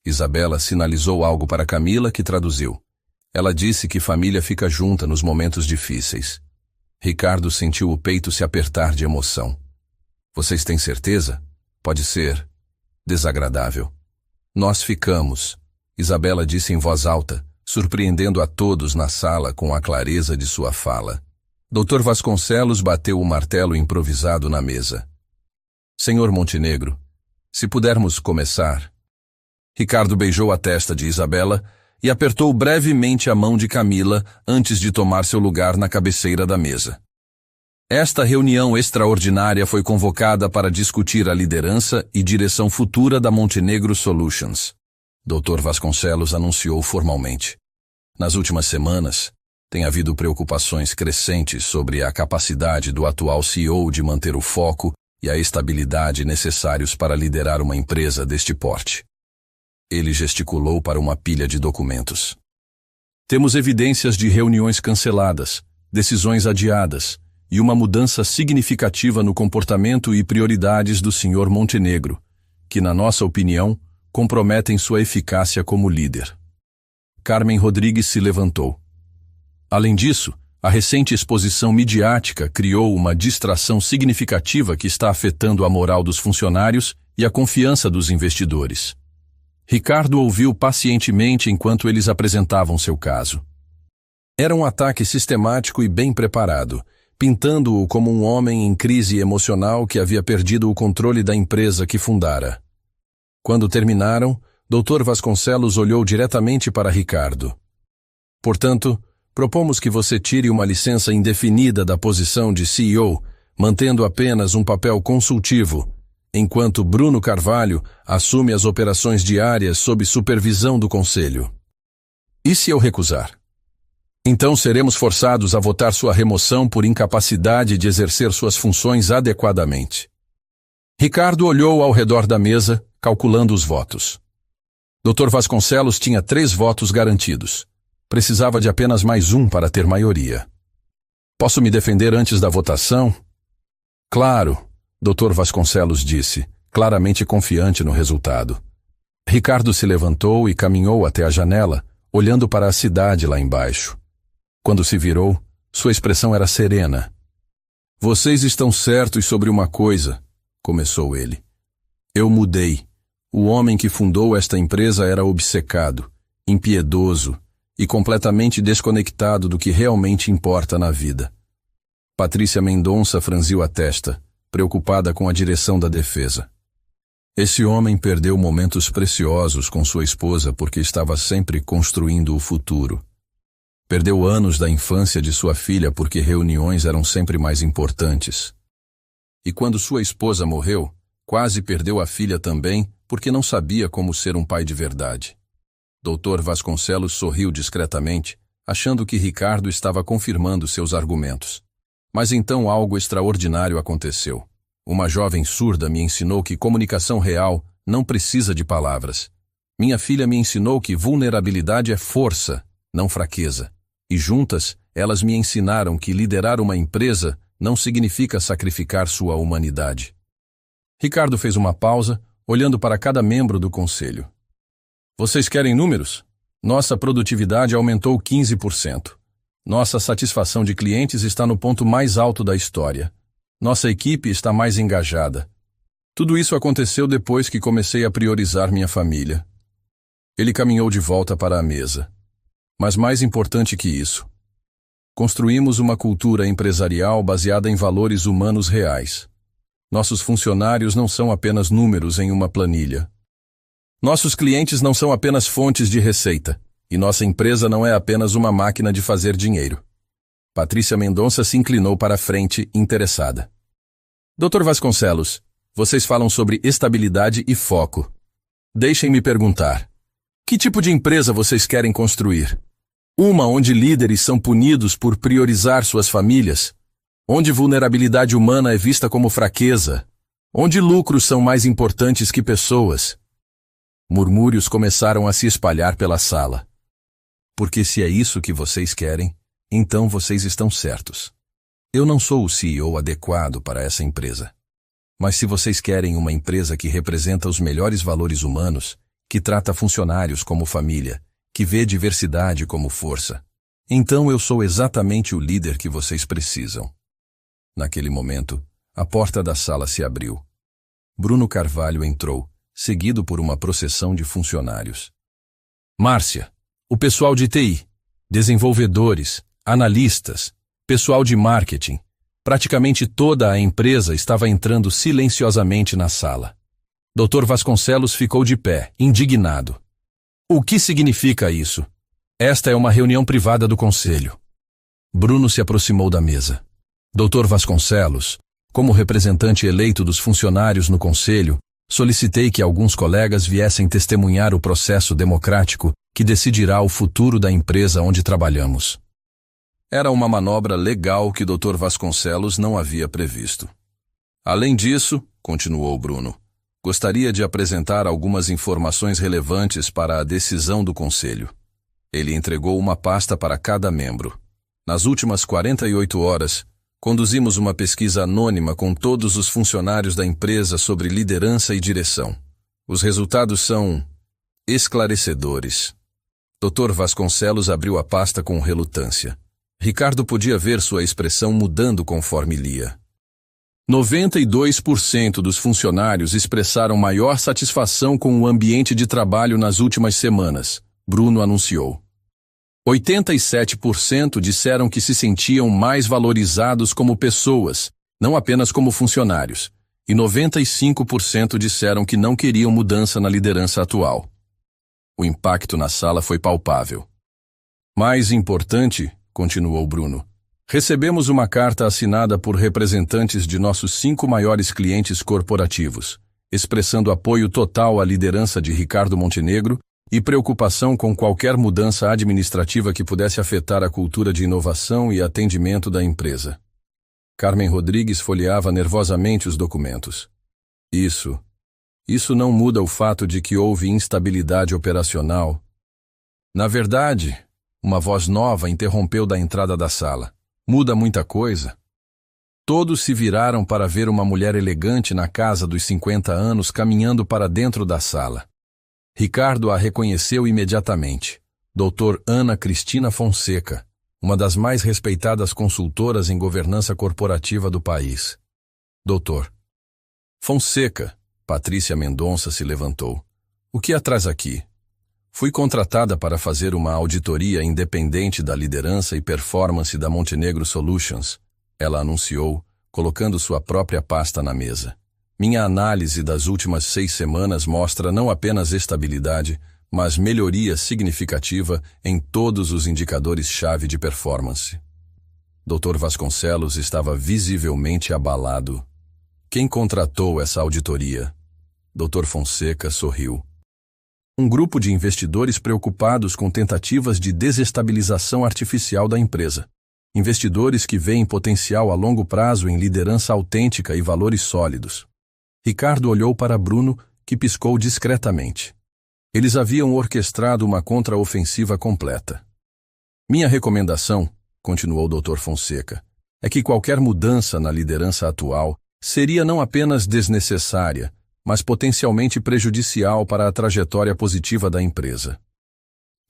Isabela sinalizou algo para Camila, que traduziu. Ela disse que família fica junta nos momentos difíceis. Ricardo sentiu o peito se apertar de emoção. "Vocês têm certeza? Pode ser desagradável." "Nós ficamos", Isabela disse em voz alta, surpreendendo a todos na sala com a clareza de sua fala. Dr. Vasconcelos bateu o martelo improvisado na mesa. "Senhor Montenegro, se pudermos começar." Ricardo beijou a testa de Isabela e apertou brevemente a mão de Camila antes de tomar seu lugar na cabeceira da mesa. Esta reunião extraordinária foi convocada para discutir a liderança e direção futura da Montenegro Solutions. Dr. Vasconcelos anunciou formalmente. Nas últimas semanas, tem havido preocupações crescentes sobre a capacidade do atual CEO de manter o foco e a estabilidade necessários para liderar uma empresa deste porte. Ele gesticulou para uma pilha de documentos. "Temos evidências de reuniões canceladas, decisões adiadas e uma mudança significativa no comportamento e prioridades do Sr. Montenegro, que, na nossa opinião, comprometem sua eficácia como líder." Carmen Rodrigues se levantou. "Além disso, a recente exposição midiática criou uma distração significativa que está afetando a moral dos funcionários e a confiança dos investidores." Ricardo ouviu pacientemente enquanto eles apresentavam seu caso. Era um ataque sistemático e bem preparado, pintando-o como um homem em crise emocional que havia perdido o controle da empresa que fundara. Quando terminaram, Dr. Vasconcelos olhou diretamente para Ricardo. "Portanto, propomos que você tire uma licença indefinida da posição de CEO, mantendo apenas um papel consultivo, enquanto Bruno Carvalho assume as operações diárias sob supervisão do Conselho." "E se eu recusar?" "Então seremos forçados a votar sua remoção por incapacidade de exercer suas funções adequadamente." Ricardo olhou ao redor da mesa, calculando os votos. Dr. Vasconcelos tinha 3 votos garantidos. Precisava de apenas mais um para ter maioria. "Posso me defender antes da votação?" "Claro", Dr. Vasconcelos disse, claramente confiante no resultado. Ricardo se levantou e caminhou até a janela, olhando para a cidade lá embaixo. Quando se virou, sua expressão era serena. "Vocês estão certos sobre uma coisa", começou ele. "Eu mudei. O homem que fundou esta empresa era obcecado, impiedoso e completamente desconectado do que realmente importa na vida." Patrícia Mendonça franziu a testa, preocupada com a direção da defesa. "Esse homem perdeu momentos preciosos com sua esposa porque estava sempre construindo o futuro. Perdeu anos da infância de sua filha porque reuniões eram sempre mais importantes. E quando sua esposa morreu, quase perdeu a filha também porque não sabia como ser um pai de verdade." Dr. Vasconcelos sorriu discretamente, achando que Ricardo estava confirmando seus argumentos. Mas então algo extraordinário aconteceu. Uma jovem surda me ensinou que comunicação real não precisa de palavras. Minha filha me ensinou que vulnerabilidade é força, não fraqueza. E juntas, elas me ensinaram que liderar uma empresa não significa sacrificar sua humanidade. Ricardo fez uma pausa, olhando para cada membro do conselho. "Vocês querem números? Nossa produtividade aumentou 15%. Nossa satisfação de clientes está no ponto mais alto da história. Nossa equipe está mais engajada. Tudo isso aconteceu depois que comecei a priorizar minha família." Ele caminhou de volta para a mesa. "Mas mais importante que isso, construímos uma cultura empresarial baseada em valores humanos reais. Nossos funcionários não são apenas números em uma planilha. Nossos clientes não são apenas fontes de receita. E nossa empresa não é apenas uma máquina de fazer dinheiro." Patrícia Mendonça se inclinou para a frente, interessada. "Dr. Vasconcelos, vocês falam sobre estabilidade e foco. Deixem-me perguntar. Que tipo de empresa vocês querem construir? Uma onde líderes são punidos por priorizar suas famílias? Onde vulnerabilidade humana é vista como fraqueza? Onde lucros são mais importantes que pessoas? Murmúrios começaram a se espalhar pela sala. Porque se é isso que vocês querem, então vocês estão certos. Eu não sou o CEO adequado para essa empresa. Mas se vocês querem uma empresa que representa os melhores valores humanos, que trata funcionários como família, que vê diversidade como força, então eu sou exatamente o líder que vocês precisam. Naquele momento, a porta da sala se abriu. Bruno Carvalho entrou, seguido por uma procissão de funcionários. Márcia, o pessoal de TI, desenvolvedores, analistas, pessoal de marketing, praticamente toda a empresa estava entrando silenciosamente na sala. Dr. Vasconcelos ficou de pé, indignado. O que significa isso? Esta é uma reunião privada do conselho. Bruno se aproximou da mesa. Dr. Vasconcelos, como representante eleito dos funcionários no conselho, solicitei que alguns colegas viessem testemunhar o processo democrático que decidirá o futuro da empresa onde trabalhamos. Era uma manobra legal que Dr. Vasconcelos não havia previsto. Além disso, continuou Bruno, gostaria de apresentar algumas informações relevantes para a decisão do conselho. Ele entregou uma pasta para cada membro. Nas últimas 48 horas, conduzimos uma pesquisa anônima com todos os funcionários da empresa sobre liderança e direção. Os resultados são esclarecedores. Dr. Vasconcelos abriu a pasta com relutância. Ricardo podia ver sua expressão mudando conforme lia. 92% dos funcionários expressaram maior satisfação com o ambiente de trabalho nas últimas semanas, Bruno anunciou. 87% disseram que se sentiam mais valorizados como pessoas, não apenas como funcionários, e 95% disseram que não queriam mudança na liderança atual. O impacto na sala foi palpável. Mais importante, continuou Bruno, recebemos uma carta assinada por representantes de nossos 5 maiores clientes corporativos, expressando apoio total à liderança de Ricardo Montenegro e preocupação com qualquer mudança administrativa que pudesse afetar a cultura de inovação e atendimento da empresa. Carmen Rodrigues folheava nervosamente os documentos. Isso não muda o fato de que houve instabilidade operacional. Na verdade, uma voz nova interrompeu da entrada da sala. Muda muita coisa. Todos se viraram para ver uma mulher elegante na casa dos 50 anos caminhando para dentro da sala. Ricardo a reconheceu imediatamente. Dr. Ana Cristina Fonseca, uma das mais respeitadas consultoras em governança corporativa do país. Doutor. Fonseca, Patrícia Mendonça se levantou. O que a traz aqui? Fui contratada para fazer uma auditoria independente da liderança e performance da Montenegro Solutions, ela anunciou, colocando sua própria pasta na mesa. Minha análise das últimas 6 semanas mostra não apenas estabilidade, mas melhoria significativa em todos os indicadores-chave de performance. Dr. Vasconcelos estava visivelmente abalado. Quem contratou essa auditoria? Dr. Fonseca sorriu. Um grupo de investidores preocupados com tentativas de desestabilização artificial da empresa. Investidores que veem potencial a longo prazo em liderança autêntica e valores sólidos. Ricardo olhou para Bruno, que piscou discretamente. Eles haviam orquestrado uma contraofensiva completa. Minha recomendação, continuou o Dr. Fonseca, é que qualquer mudança na liderança atual seria não apenas desnecessária, mas potencialmente prejudicial para a trajetória positiva da empresa.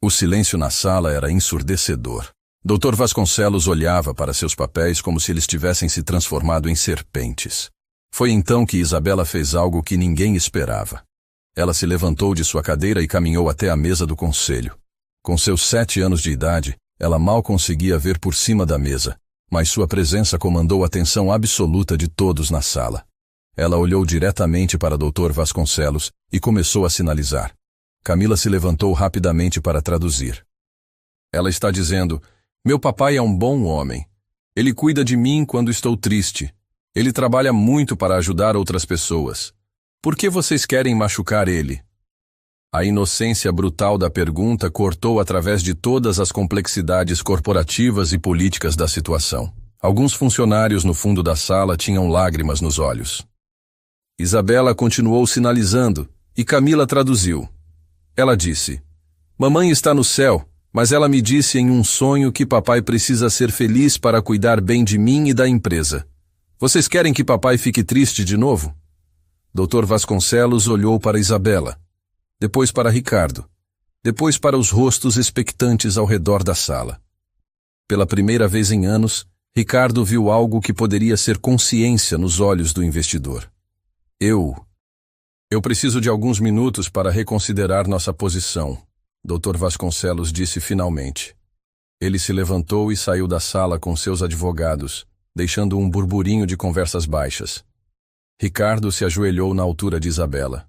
O silêncio na sala era ensurdecedor. Dr. Vasconcelos olhava para seus papéis como se eles tivessem se transformado em serpentes. Foi então que Isabela fez algo que ninguém esperava. Ela se levantou de sua cadeira e caminhou até a mesa do conselho. Com seus 7 anos de idade, ela mal conseguia ver por cima da mesa, mas sua presença comandou a atenção absoluta de todos na sala. Ela olhou diretamente para Dr. Vasconcelos e começou a sinalizar. Camila se levantou rapidamente para traduzir. Ela está dizendo, meu papai é um bom homem. Ele cuida de mim quando estou triste. Ele trabalha muito para ajudar outras pessoas. Por que vocês querem machucar ele? A inocência brutal da pergunta cortou através de todas as complexidades corporativas e políticas da situação. Alguns funcionários no fundo da sala tinham lágrimas nos olhos. Isabela continuou sinalizando, e Camila traduziu. Ela disse: Mamãe está no céu, mas ela me disse em um sonho que papai precisa ser feliz para cuidar bem de mim e da empresa. Vocês querem que papai fique triste de novo? Dr. Vasconcelos olhou para Isabela, depois para Ricardo, depois para os rostos expectantes ao redor da sala. Pela primeira vez em anos, Ricardo viu algo que poderia ser consciência nos olhos do investidor. Eu preciso de alguns minutos para reconsiderar nossa posição, Dr. Vasconcelos disse finalmente. Ele se levantou e saiu da sala com seus advogados, deixando um burburinho de conversas baixas. Ricardo se ajoelhou na altura de Isabela.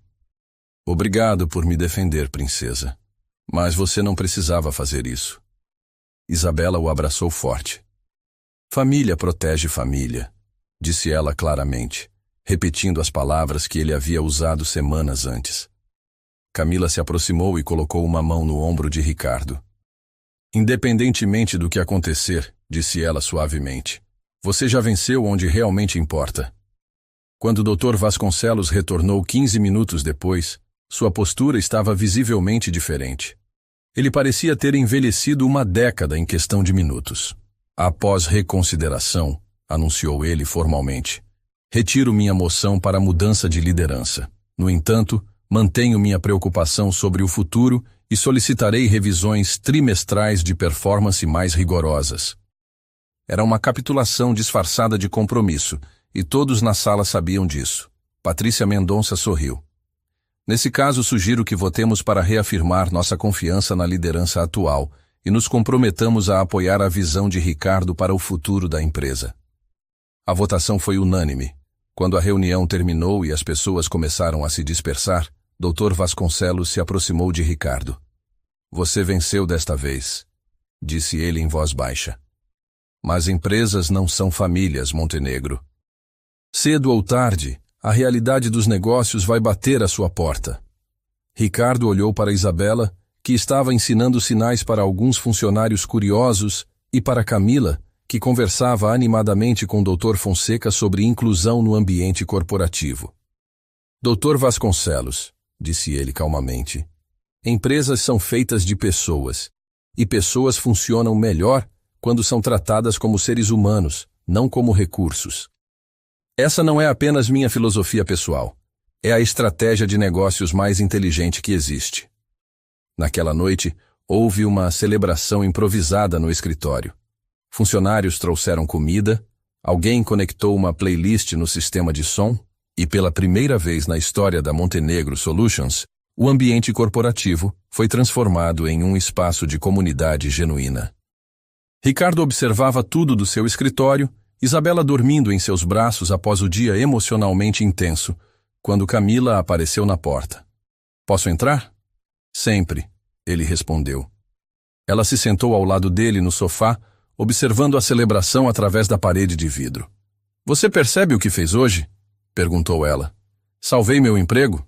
Obrigado por me defender, princesa. Mas você não precisava fazer isso. Isabela o abraçou forte. Família protege família, disse ela claramente, repetindo as palavras que ele havia usado semanas antes. Camila se aproximou e colocou uma mão no ombro de Ricardo. Independentemente do que acontecer, disse ela suavemente, você já venceu onde realmente importa. Quando o Dr. Vasconcelos retornou 15 minutos depois, sua postura estava visivelmente diferente. Ele parecia ter envelhecido uma década em questão de minutos. Após reconsideração, anunciou ele formalmente, retiro minha moção para a mudança de liderança. No entanto, mantenho minha preocupação sobre o futuro e solicitarei revisões trimestrais de performance mais rigorosas. Era uma capitulação disfarçada de compromisso, e todos na sala sabiam disso. Patrícia Mendonça sorriu. Nesse caso, sugiro que votemos para reafirmar nossa confiança na liderança atual e nos comprometamos a apoiar a visão de Ricardo para o futuro da empresa. A votação foi unânime. Quando a reunião terminou e as pessoas começaram a se dispersar, Dr. Vasconcelos se aproximou de Ricardo. Você venceu desta vez, disse ele em voz baixa. Mas empresas não são famílias, Montenegro. Cedo ou tarde, a realidade dos negócios vai bater à sua porta. Ricardo olhou para Isabela, que estava ensinando sinais para alguns funcionários curiosos, e para Camila, que conversava animadamente com o Dr. Fonseca sobre inclusão no ambiente corporativo. Dr. Vasconcelos, disse ele calmamente, empresas são feitas de pessoas, e pessoas funcionam melhor quando são tratadas como seres humanos, não como recursos. Essa não é apenas minha filosofia pessoal. É a estratégia de negócios mais inteligente que existe. Naquela noite, houve uma celebração improvisada no escritório. Funcionários trouxeram comida, alguém conectou uma playlist no sistema de som e, pela primeira vez na história da Montenegro Solutions, o ambiente corporativo foi transformado em um espaço de comunidade genuína. Ricardo observava tudo do seu escritório, Isabela dormindo em seus braços após o dia emocionalmente intenso, quando Camila apareceu na porta. Posso entrar? Sempre, ele respondeu. Ela se sentou ao lado dele no sofá, observando a celebração através da parede de vidro. Você percebe o que fez hoje? Perguntou ela. Salvei meu emprego?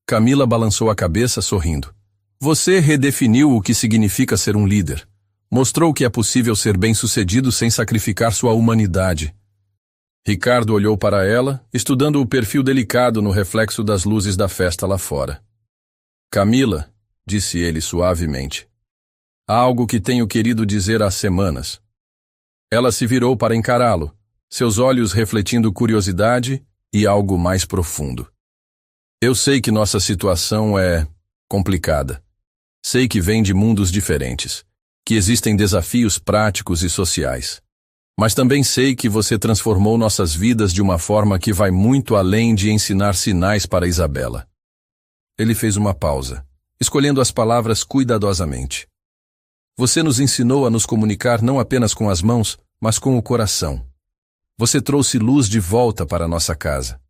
Camila balançou a cabeça sorrindo. Você redefiniu o que significa ser um líder. Mostrou que é possível ser bem-sucedido sem sacrificar sua humanidade. Ricardo olhou para ela, estudando o perfil delicado no reflexo das luzes da festa lá fora. Camila, disse ele suavemente, há algo que tenho querido dizer há semanas. Ela se virou para encará-lo, seus olhos refletindo curiosidade e algo mais profundo. Eu sei que nossa situação é complicada. Sei que vem de mundos diferentes, que existem desafios práticos e sociais. Mas também sei que você transformou nossas vidas de uma forma que vai muito além de ensinar sinais para Isabela. Ele fez uma pausa, escolhendo as palavras cuidadosamente. Você nos ensinou a nos comunicar não apenas com as mãos, mas com o coração. Você trouxe luz de volta para nossa casa.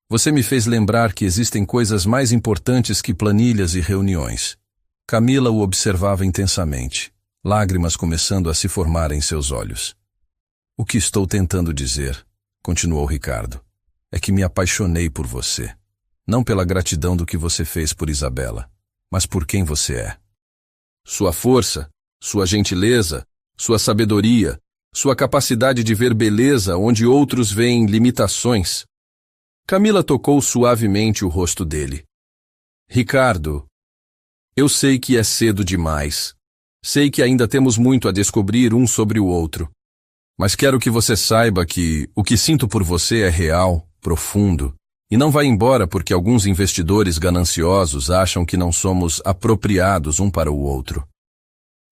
Você me fez lembrar que existem coisas mais importantes que planilhas e reuniões. Camila o observava intensamente, lágrimas começando a se formar em seus olhos. O que estou tentando dizer, continuou Ricardo, é que me apaixonei por você. Não pela gratidão do que você fez por Isabela, mas por quem você é. Sua força, sua gentileza, sua sabedoria, sua capacidade de ver beleza onde outros veem limitações. Camila tocou suavemente o rosto dele. Ricardo, eu sei que é cedo demais. Sei que ainda temos muito a descobrir um sobre o outro. Mas quero que você saiba que o que sinto por você é real, profundo, e não vai embora porque alguns investidores gananciosos acham que não somos apropriados um para o outro.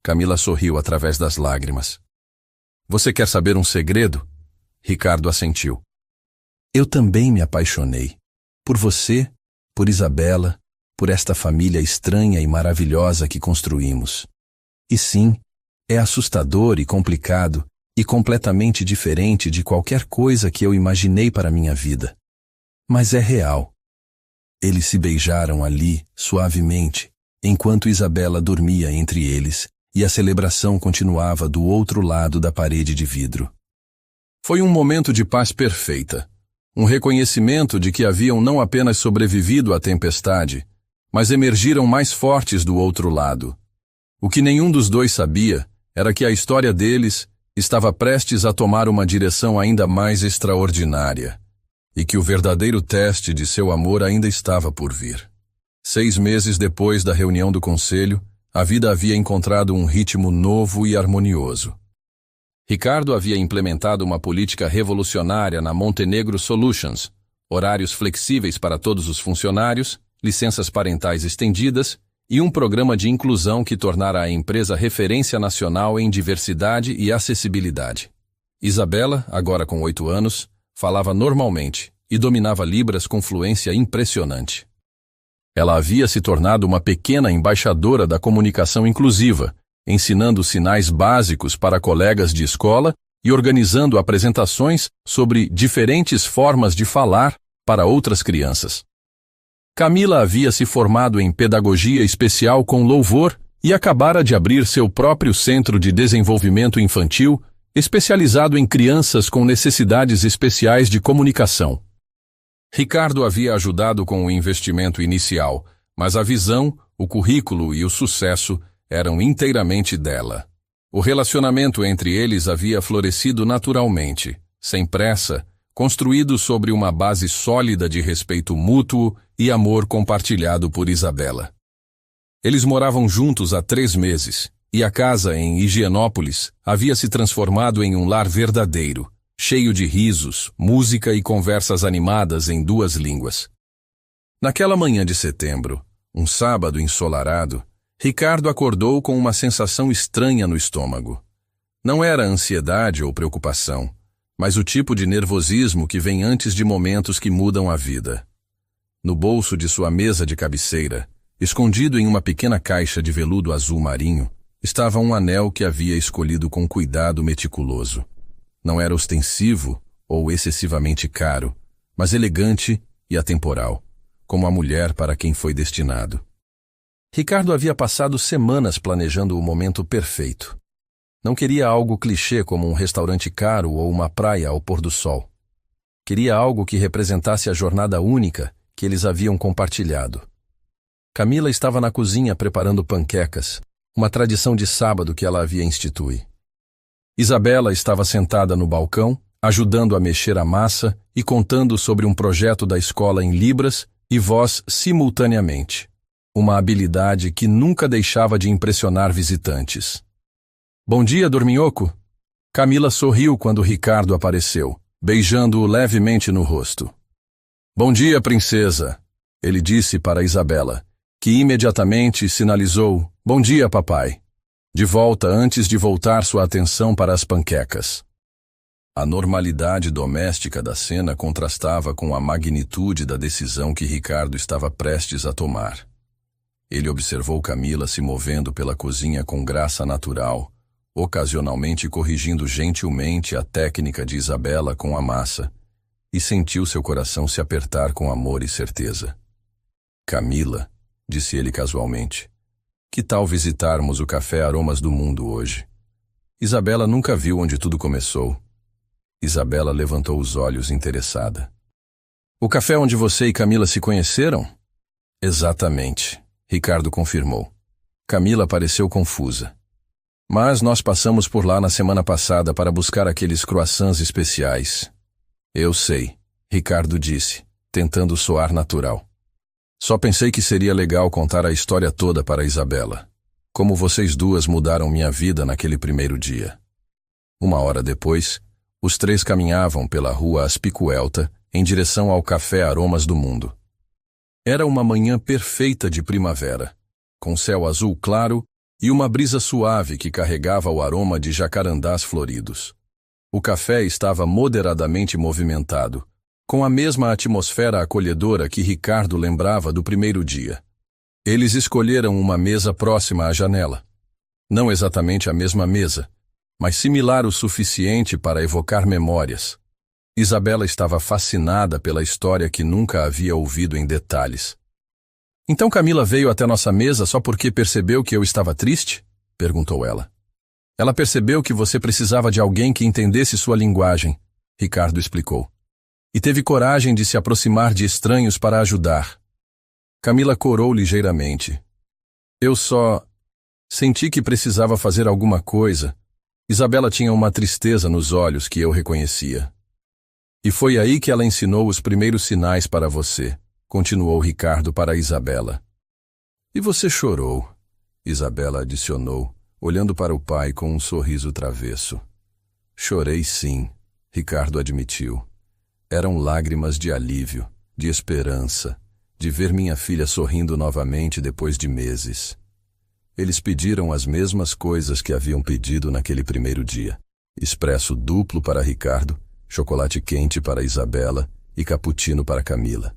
Camila sorriu através das lágrimas. Você quer saber um segredo? Ricardo assentiu. Eu também me apaixonei. Por você, por Isabela, por esta família estranha e maravilhosa que construímos. E sim, é assustador e complicado e completamente diferente de qualquer coisa que eu imaginei para minha vida. Mas é real. Eles se beijaram ali, suavemente, enquanto Isabela dormia entre eles, e a celebração continuava do outro lado da parede de vidro. Foi um momento de paz perfeita, um reconhecimento de que haviam não apenas sobrevivido à tempestade, mas emergiram mais fortes do outro lado. O que nenhum dos dois sabia era que a história deles estava prestes a tomar uma direção ainda mais extraordinária, e que o verdadeiro teste de seu amor ainda estava por vir. 6 meses depois da reunião do conselho, a vida havia encontrado um ritmo novo e harmonioso. Ricardo havia implementado uma política revolucionária na Montenegro Solutions, horários flexíveis para todos os funcionários, licenças parentais estendidas e um programa de inclusão que tornara a empresa referência nacional em diversidade e acessibilidade. Isabela, agora com 8 anos, falava normalmente e dominava Libras com fluência impressionante. Ela havia se tornado uma pequena embaixadora da comunicação inclusiva, ensinando sinais básicos para colegas de escola e organizando apresentações sobre diferentes formas de falar para outras crianças. Camila havia se formado em pedagogia especial com louvor e acabara de abrir seu próprio centro de desenvolvimento infantil, especializado em crianças com necessidades especiais de comunicação. Ricardo havia ajudado com o investimento inicial, mas a visão, o currículo e o sucesso eram inteiramente dela. O relacionamento entre eles havia florescido naturalmente, sem pressa, construído sobre uma base sólida de respeito mútuo e amor compartilhado por Isabela. Eles moravam juntos há 3 meses, e a casa em Higienópolis havia se transformado em um lar verdadeiro, cheio de risos, música e conversas animadas em 2 línguas. Naquela manhã de setembro, um sábado ensolarado, Ricardo acordou com uma sensação estranha no estômago. Não era ansiedade ou preocupação, mas o tipo de nervosismo que vem antes de momentos que mudam a vida. No bolso de sua mesa de cabeceira, escondido em uma pequena caixa de veludo azul marinho, estava um anel que havia escolhido com cuidado meticuloso. Não era ostensivo ou excessivamente caro, mas elegante e atemporal, como a mulher para quem foi destinado. Ricardo havia passado semanas planejando o momento perfeito. Não queria algo clichê como um restaurante caro ou uma praia ao pôr do sol. Queria algo que representasse a jornada única que eles haviam compartilhado. Camila estava na cozinha preparando panquecas, uma tradição de sábado que ela havia instituído. Isabela estava sentada no balcão, ajudando a mexer a massa e contando sobre um projeto da escola em Libras e voz simultaneamente. Uma habilidade que nunca deixava de impressionar visitantes. Bom dia, dorminhoco! Camila sorriu quando Ricardo apareceu, beijando-o levemente no rosto. Bom dia, princesa! Ele disse para Isabela, que imediatamente sinalizou, bom dia, papai, de volta antes de voltar sua atenção para as panquecas. A normalidade doméstica da cena contrastava com a magnitude da decisão que Ricardo estava prestes a tomar. Ele observou Camila se movendo pela cozinha com graça natural, ocasionalmente corrigindo gentilmente a técnica de Isabela com a massa, e sentiu seu coração se apertar com amor e certeza. Camila, disse ele casualmente, que tal visitarmos o Café Aromas do Mundo hoje? Isabela nunca viu onde tudo começou. Isabela levantou os olhos interessada. O café onde você e Camila se conheceram? Exatamente, Ricardo confirmou. Camila pareceu confusa. Mas nós passamos por lá na semana passada para buscar aqueles croissants especiais. Eu sei, Ricardo disse, tentando soar natural. Só pensei que seria legal contar a história toda para Isabela. Como vocês duas mudaram minha vida naquele primeiro dia. 1 hora depois, os três caminhavam pela rua Aspicuelta em direção ao Café Aromas do Mundo. Era uma manhã perfeita de primavera, com céu azul claro e uma brisa suave que carregava o aroma de jacarandás floridos. O café estava moderadamente movimentado, com a mesma atmosfera acolhedora que Ricardo lembrava do primeiro dia. Eles escolheram uma mesa próxima à janela. Não exatamente a mesma mesa, mas similar o suficiente para evocar memórias. Isabela estava fascinada pela história que nunca havia ouvido em detalhes. Então Camila veio até nossa mesa só porque percebeu que eu estava triste? Perguntou ela. Ela percebeu que você precisava de alguém que entendesse sua linguagem, Ricardo explicou. E teve coragem de se aproximar de estranhos para ajudar. Camila corou ligeiramente. Eu só senti que precisava fazer alguma coisa. Isabela tinha uma tristeza nos olhos que eu reconhecia. E foi aí que ela ensinou os primeiros sinais para você, continuou Ricardo para Isabela. E você chorou, Isabela adicionou, olhando para o pai com um sorriso travesso. Chorei sim, Ricardo admitiu. Eram lágrimas de alívio, de esperança, de ver minha filha sorrindo novamente depois de meses. Eles pediram as mesmas coisas que haviam pedido naquele primeiro dia. Expresso duplo para Ricardo, chocolate quente para Isabela e cappuccino para Camila.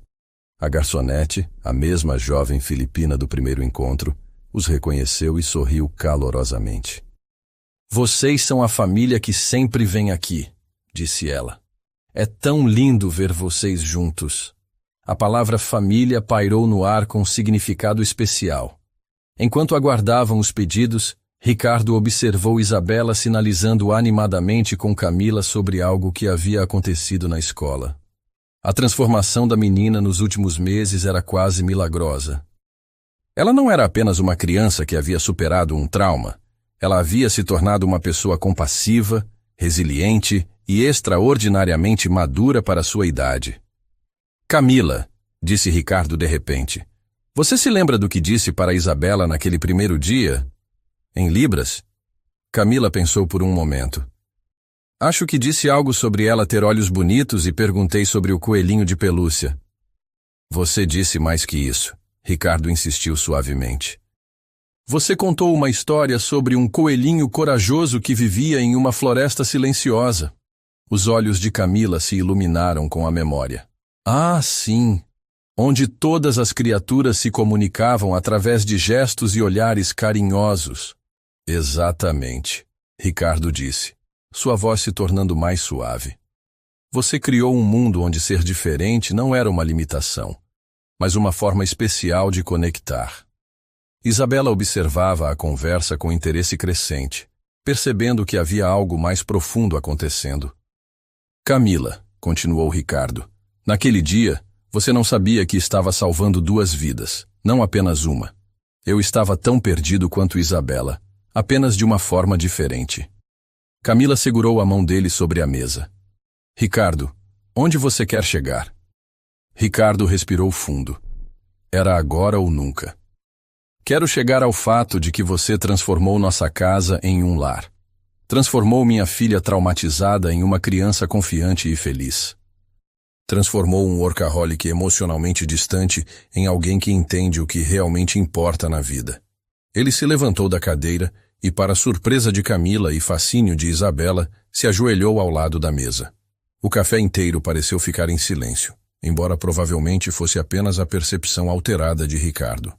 A garçonete, a mesma jovem filipina do primeiro encontro, os reconheceu e sorriu calorosamente. Vocês são a família que sempre vem aqui, disse ela. É tão lindo ver vocês juntos. A palavra família pairou no ar com significado especial. Enquanto aguardavam os pedidos, Ricardo observou Isabela sinalizando animadamente com Camila sobre algo que havia acontecido na escola. A transformação da menina nos últimos meses era quase milagrosa. Ela não era apenas uma criança que havia superado um trauma. Ela havia se tornado uma pessoa compassiva, resiliente e extraordinariamente madura para sua idade. Camila, disse Ricardo de repente, você se lembra do que disse para Isabela naquele primeiro dia? Em libras? Camila pensou por um momento. Acho que disse algo sobre ela ter olhos bonitos e perguntei sobre o coelhinho de pelúcia. Você disse mais que isso, Ricardo insistiu suavemente. Você contou uma história sobre um coelhinho corajoso que vivia em uma floresta silenciosa. Os olhos de Camila se iluminaram com a memória. Ah, sim! Onde todas as criaturas se comunicavam através de gestos e olhares carinhosos. Exatamente, Ricardo disse, sua voz se tornando mais suave. Você criou um mundo onde ser diferente não era uma limitação, mas uma forma especial de conectar. Isabela observava a conversa com interesse crescente, percebendo que havia algo mais profundo acontecendo. Camila, continuou Ricardo, naquele dia, você não sabia que estava salvando 2 vidas, não apenas uma. Eu estava tão perdido quanto Isabela, apenas de uma forma diferente. Camila segurou a mão dele sobre a mesa. Ricardo, onde você quer chegar? Ricardo respirou fundo. Era agora ou nunca. Quero chegar ao fato de que você transformou nossa casa em um lar. Transformou minha filha traumatizada em uma criança confiante e feliz. Transformou um workaholic emocionalmente distante em alguém que entende o que realmente importa na vida. Ele se levantou da cadeira e, para surpresa de Camila e fascínio de Isabela, se ajoelhou ao lado da mesa. O café inteiro pareceu ficar em silêncio, embora provavelmente fosse apenas a percepção alterada de Ricardo.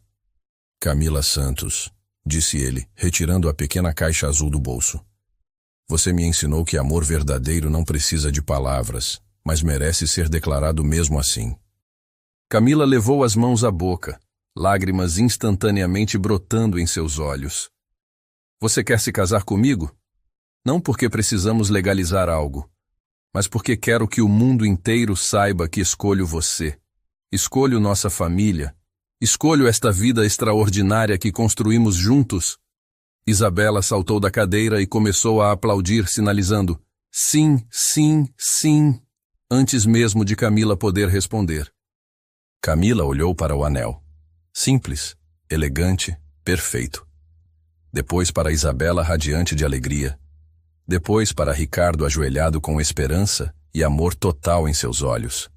Camila Santos, disse ele, retirando a pequena caixa azul do bolso. Você me ensinou que amor verdadeiro não precisa de palavras, mas merece ser declarado mesmo assim. Camila levou as mãos à boca, lágrimas instantaneamente brotando em seus olhos. Você quer se casar comigo? Não porque precisamos legalizar algo, mas porque quero que o mundo inteiro saiba que escolho você. Escolho nossa família. Escolho esta vida extraordinária que construímos juntos. Isabela saltou da cadeira e começou a aplaudir, sinalizando sim, sim, sim, antes mesmo de Camila poder responder. Camila olhou para o anel. Simples, elegante, perfeito. Depois para Isabela radiante de alegria. Depois para Ricardo ajoelhado com esperança e amor total em seus olhos.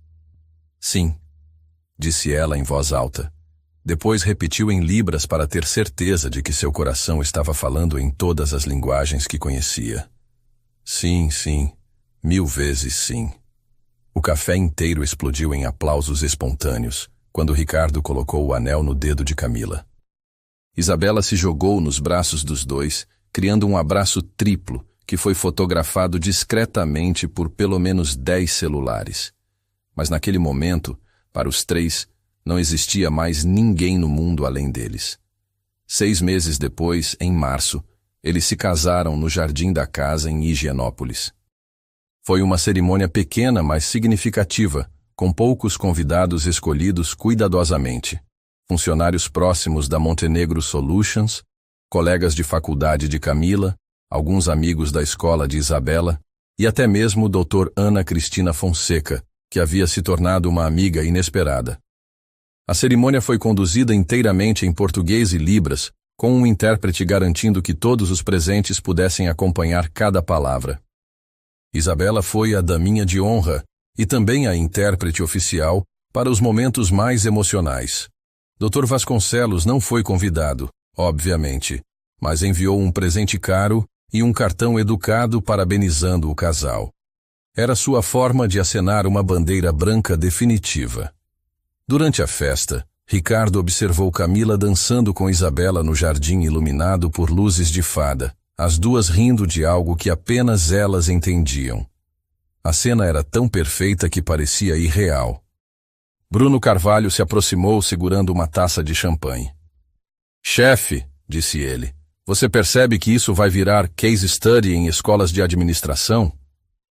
Sim, disse ela em voz alta. Depois repetiu em libras para ter certeza de que seu coração estava falando em todas as linguagens que conhecia. Sim, sim, 1000 vezes sim. O café inteiro explodiu em aplausos espontâneos, quando Ricardo colocou o anel no dedo de Camila. Isabela se jogou nos braços dos dois, criando um abraço triplo, que foi fotografado discretamente por pelo menos 10 celulares. Mas naquele momento, para os três, não existia mais ninguém no mundo além deles. 6 meses depois, em março, eles se casaram no jardim da casa em Higienópolis. Foi uma cerimônia pequena, mas significativa, com poucos convidados escolhidos cuidadosamente. Funcionários próximos da Montenegro Solutions, colegas de faculdade de Camila, alguns amigos da escola de Isabela e até mesmo o Dr. Ana Cristina Fonseca, que havia se tornado uma amiga inesperada. A cerimônia foi conduzida inteiramente em português e libras, com um intérprete garantindo que todos os presentes pudessem acompanhar cada palavra. Isabela foi a daminha de honra e também a intérprete oficial para os momentos mais emocionais. Dr. Vasconcelos não foi convidado, obviamente, mas enviou um presente caro e um cartão educado parabenizando o casal. Era sua forma de acenar uma bandeira branca definitiva. Durante a festa, Ricardo observou Camila dançando com Isabela no jardim iluminado por luzes de fada, as duas rindo de algo que apenas elas entendiam. A cena era tão perfeita que parecia irreal. Bruno Carvalho se aproximou segurando uma taça de champanhe. Chefe, disse ele, você percebe que isso vai virar case study em escolas de administração?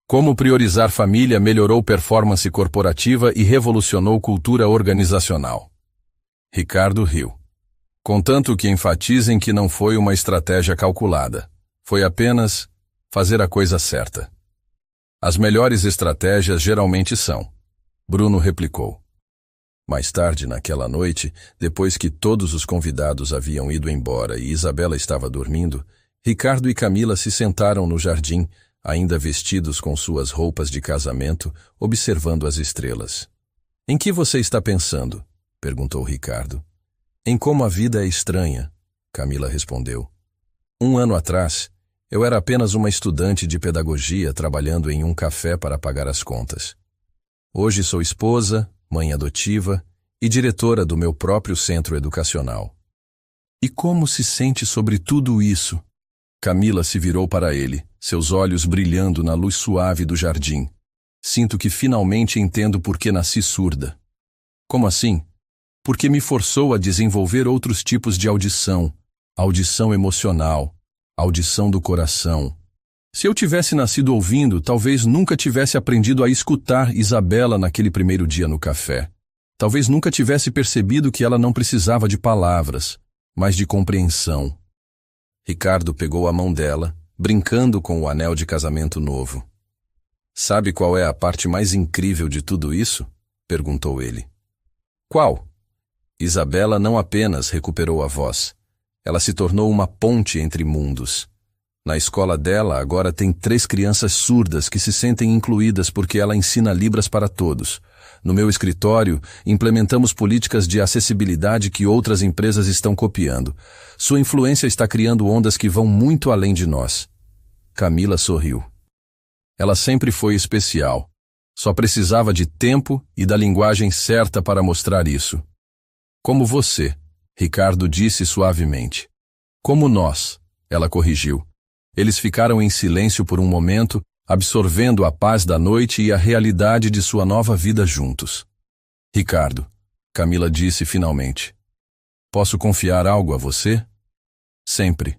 Como priorizar família melhorou performance corporativa e revolucionou cultura organizacional. Ricardo riu. Contanto que enfatizem que não foi uma estratégia calculada. Foi apenas fazer a coisa certa. As melhores estratégias geralmente são. Bruno replicou. Mais tarde naquela noite, depois que todos os convidados haviam ido embora e Isabela estava dormindo, Ricardo e Camila se sentaram no jardim, ainda vestidos com suas roupas de casamento, observando as estrelas. Em que você está pensando? Perguntou Ricardo. Em como a vida é estranha, Camila respondeu. 1 ano atrás, eu era apenas uma estudante de pedagogia trabalhando em um café para pagar as contas. Hoje sou esposa, mãe adotiva e diretora do meu próprio centro educacional. E como se sente sobre tudo isso? Camila se virou para ele, seus olhos brilhando na luz suave do jardim. Sinto que finalmente entendo por que nasci surda. Como assim? Porque me forçou a desenvolver outros tipos de audição, audição emocional, audição do coração. Se eu tivesse nascido ouvindo, talvez nunca tivesse aprendido a escutar Isabela naquele primeiro dia no café. Talvez nunca tivesse percebido que ela não precisava de palavras, mas de compreensão. Ricardo pegou a mão dela, brincando com o anel de casamento novo. Sabe qual é a parte mais incrível de tudo isso? Perguntou ele. Qual? Isabela não apenas recuperou a voz. Ela se tornou uma ponte entre mundos. Na escola dela agora tem 3 crianças surdas que se sentem incluídas porque ela ensina libras para todos. No meu escritório, implementamos políticas de acessibilidade que outras empresas estão copiando. Sua influência está criando ondas que vão muito além de nós. Camila sorriu. Ela sempre foi especial. Só precisava de tempo e da linguagem certa para mostrar isso. Como você, Ricardo disse suavemente. Como nós, ela corrigiu. Eles ficaram em silêncio por um momento, absorvendo a paz da noite e a realidade de sua nova vida juntos. Ricardo, Camila disse finalmente. Posso confiar algo a você? Sempre.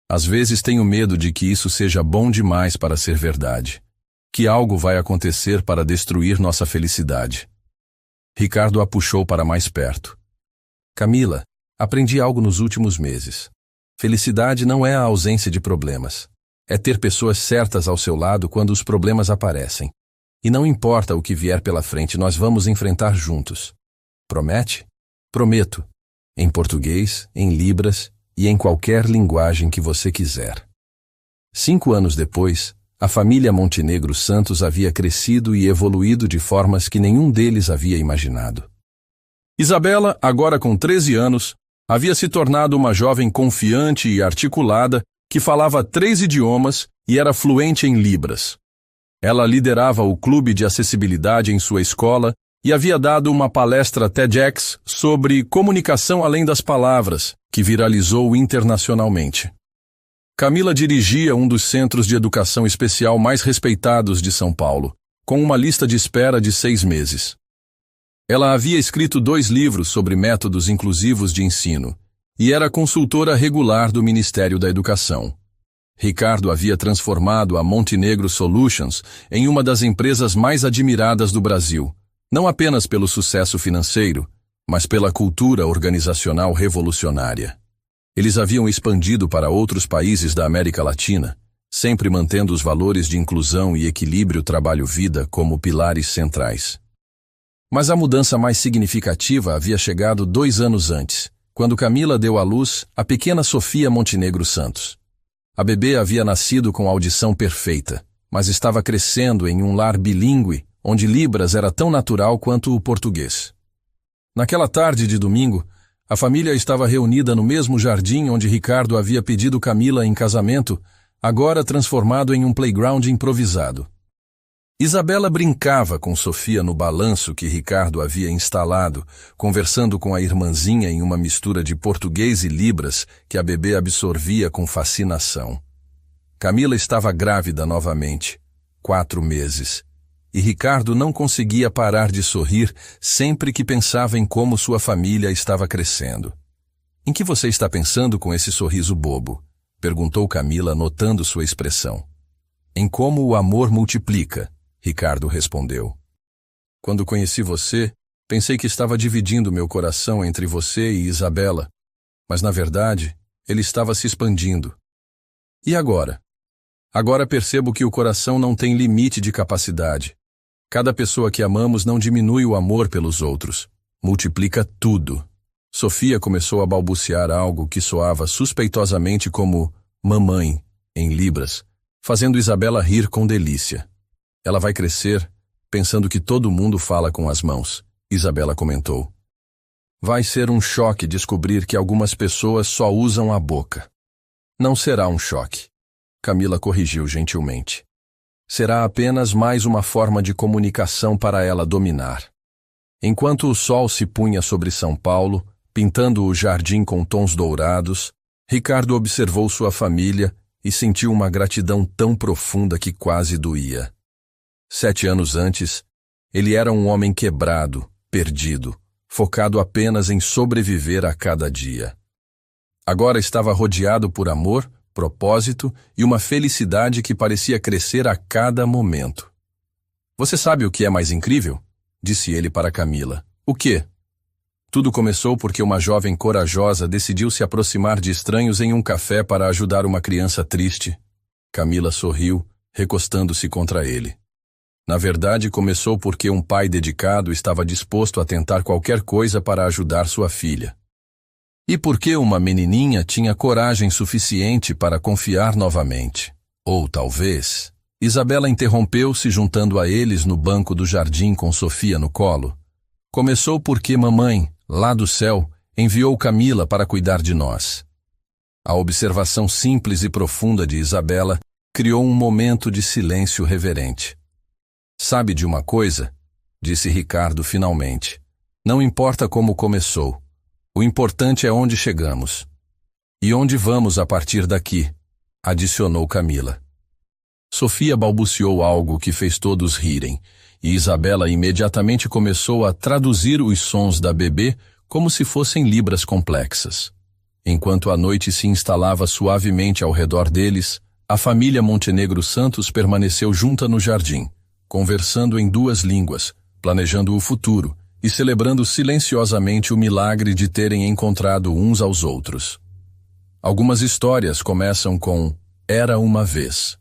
Às vezes tenho medo de que isso seja bom demais para ser verdade. Que algo vai acontecer para destruir nossa felicidade. Ricardo a puxou para mais perto. Camila, aprendi algo nos últimos meses. Felicidade não é a ausência de problemas. É ter pessoas certas ao seu lado quando os problemas aparecem. E não importa o que vier pela frente, nós vamos enfrentar juntos. Promete? Prometo. Em português, em libras e em qualquer linguagem que você quiser. 5 anos depois, a família Montenegro Santos havia crescido e evoluído de formas que nenhum deles havia imaginado. Isabela, agora com 13 anos, havia se tornado uma jovem confiante e articulada que falava 3 idiomas e era fluente em libras. Ela liderava o clube de acessibilidade em sua escola e havia dado uma palestra TEDx sobre comunicação além das palavras, que viralizou internacionalmente. Camila dirigia um dos centros de educação especial mais respeitados de São Paulo, com uma lista de espera de 6 meses. Ela havia escrito 2 livros sobre métodos inclusivos de ensino e era consultora regular do Ministério da Educação. Ricardo havia transformado a Montenegro Solutions em uma das empresas mais admiradas do Brasil, não apenas pelo sucesso financeiro, mas pela cultura organizacional revolucionária. Eles haviam expandido para outros países da América Latina, sempre mantendo os valores de inclusão e equilíbrio trabalho-vida como pilares centrais. Mas a mudança mais significativa havia chegado 2 anos antes, quando Camila deu à luz a pequena Sofia Montenegro Santos. A bebê havia nascido com audição perfeita, mas estava crescendo em um lar bilíngue, onde Libras era tão natural quanto o português. Naquela tarde de domingo, a família estava reunida no mesmo jardim onde Ricardo havia pedido Camila em casamento, agora transformado em um playground improvisado. Isabela brincava com Sofia no balanço que Ricardo havia instalado, conversando com a irmãzinha em uma mistura de português e libras que a bebê absorvia com fascinação. Camila estava grávida novamente, 4 meses, e Ricardo não conseguia parar de sorrir sempre que pensava em como sua família estava crescendo. "Em que você está pensando com esse sorriso bobo?" perguntou Camila, notando sua expressão. "Em como o amor multiplica", Ricardo respondeu. "Quando conheci você, pensei que estava dividindo meu coração entre você e Isabela, mas na verdade, ele estava se expandindo. E agora? Agora percebo que o coração não tem limite de capacidade. Cada pessoa que amamos não diminui o amor pelos outros, multiplica tudo." Sofia começou a balbuciar algo que soava suspeitosamente como mamãe, em libras, fazendo Isabela rir com delícia. "Ela vai crescer pensando que todo mundo fala com as mãos", Isabela comentou. "Vai ser um choque descobrir que algumas pessoas só usam a boca." "Não será um choque", Camila corrigiu gentilmente. "Será apenas mais uma forma de comunicação para ela dominar." Enquanto o sol se punha sobre São Paulo, pintando o jardim com tons dourados, Ricardo observou sua família e sentiu uma gratidão tão profunda que quase doía. 7 anos antes, ele era um homem quebrado, perdido, focado apenas em sobreviver a cada dia. Agora estava rodeado por amor, propósito e uma felicidade que parecia crescer a cada momento. "Você sabe o que é mais incrível?" disse ele para Camila. "O quê?" "Tudo começou porque uma jovem corajosa decidiu se aproximar de estranhos em um café para ajudar uma criança triste." Camila sorriu, recostando-se contra ele. "Na verdade, começou porque um pai dedicado estava disposto a tentar qualquer coisa para ajudar sua filha. E porque uma menininha tinha coragem suficiente para confiar novamente. Ou talvez..." Isabela interrompeu-se juntando a eles no banco do jardim com Sofia no colo. "Começou porque mamãe, lá do céu, enviou Camila para cuidar de nós." A observação simples e profunda de Isabela criou um momento de silêncio reverente. "Sabe de uma coisa?" disse Ricardo finalmente. "Não importa como começou. O importante é onde chegamos." "E onde vamos a partir daqui?" adicionou Camila. Sofia balbuciou algo que fez todos rirem, e Isabela imediatamente começou a traduzir os sons da bebê como se fossem libras complexas. Enquanto a noite se instalava suavemente ao redor deles, a família Montenegro Santos permaneceu junta no jardim, conversando em 2 línguas, planejando o futuro e celebrando silenciosamente o milagre de terem encontrado uns aos outros. Algumas histórias começam com "era uma vez".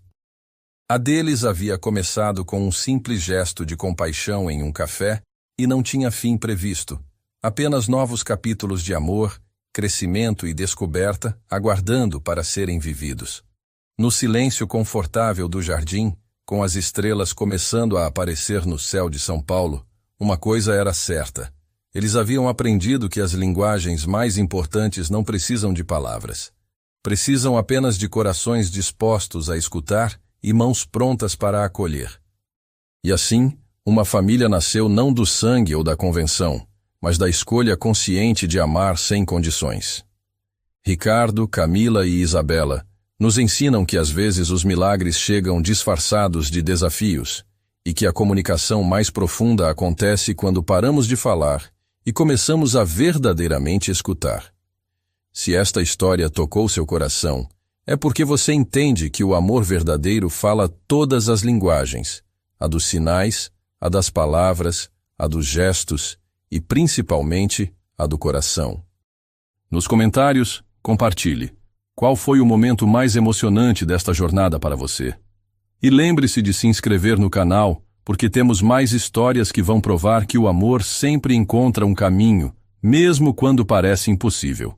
A deles havia começado com um simples gesto de compaixão em um café e não tinha fim previsto, Apenas novos capítulos de amor, crescimento e descoberta, aguardando para serem vividos. No silêncio confortável do jardim, com as estrelas começando a aparecer no céu de São Paulo, uma coisa era certa. Eles haviam aprendido que as linguagens mais importantes não precisam de palavras. Precisam apenas de corações dispostos a escutar e mãos prontas para acolher. E assim, uma família nasceu não do sangue ou da convenção, mas da escolha consciente de amar sem condições. Ricardo, Camila e Isabela nos ensinam que às vezes os milagres chegam disfarçados de desafios e que a comunicação mais profunda acontece quando paramos de falar e começamos a verdadeiramente escutar. Se esta história tocou seu coração, é porque você entende que o amor verdadeiro fala todas as linguagens, a dos sinais, a das palavras, a dos gestos e, principalmente, a do coração. Nos comentários, compartilhe. Qual foi o momento mais emocionante desta jornada para você? E lembre-se de se inscrever no canal, porque temos mais histórias que vão provar que o amor sempre encontra um caminho, mesmo quando parece impossível.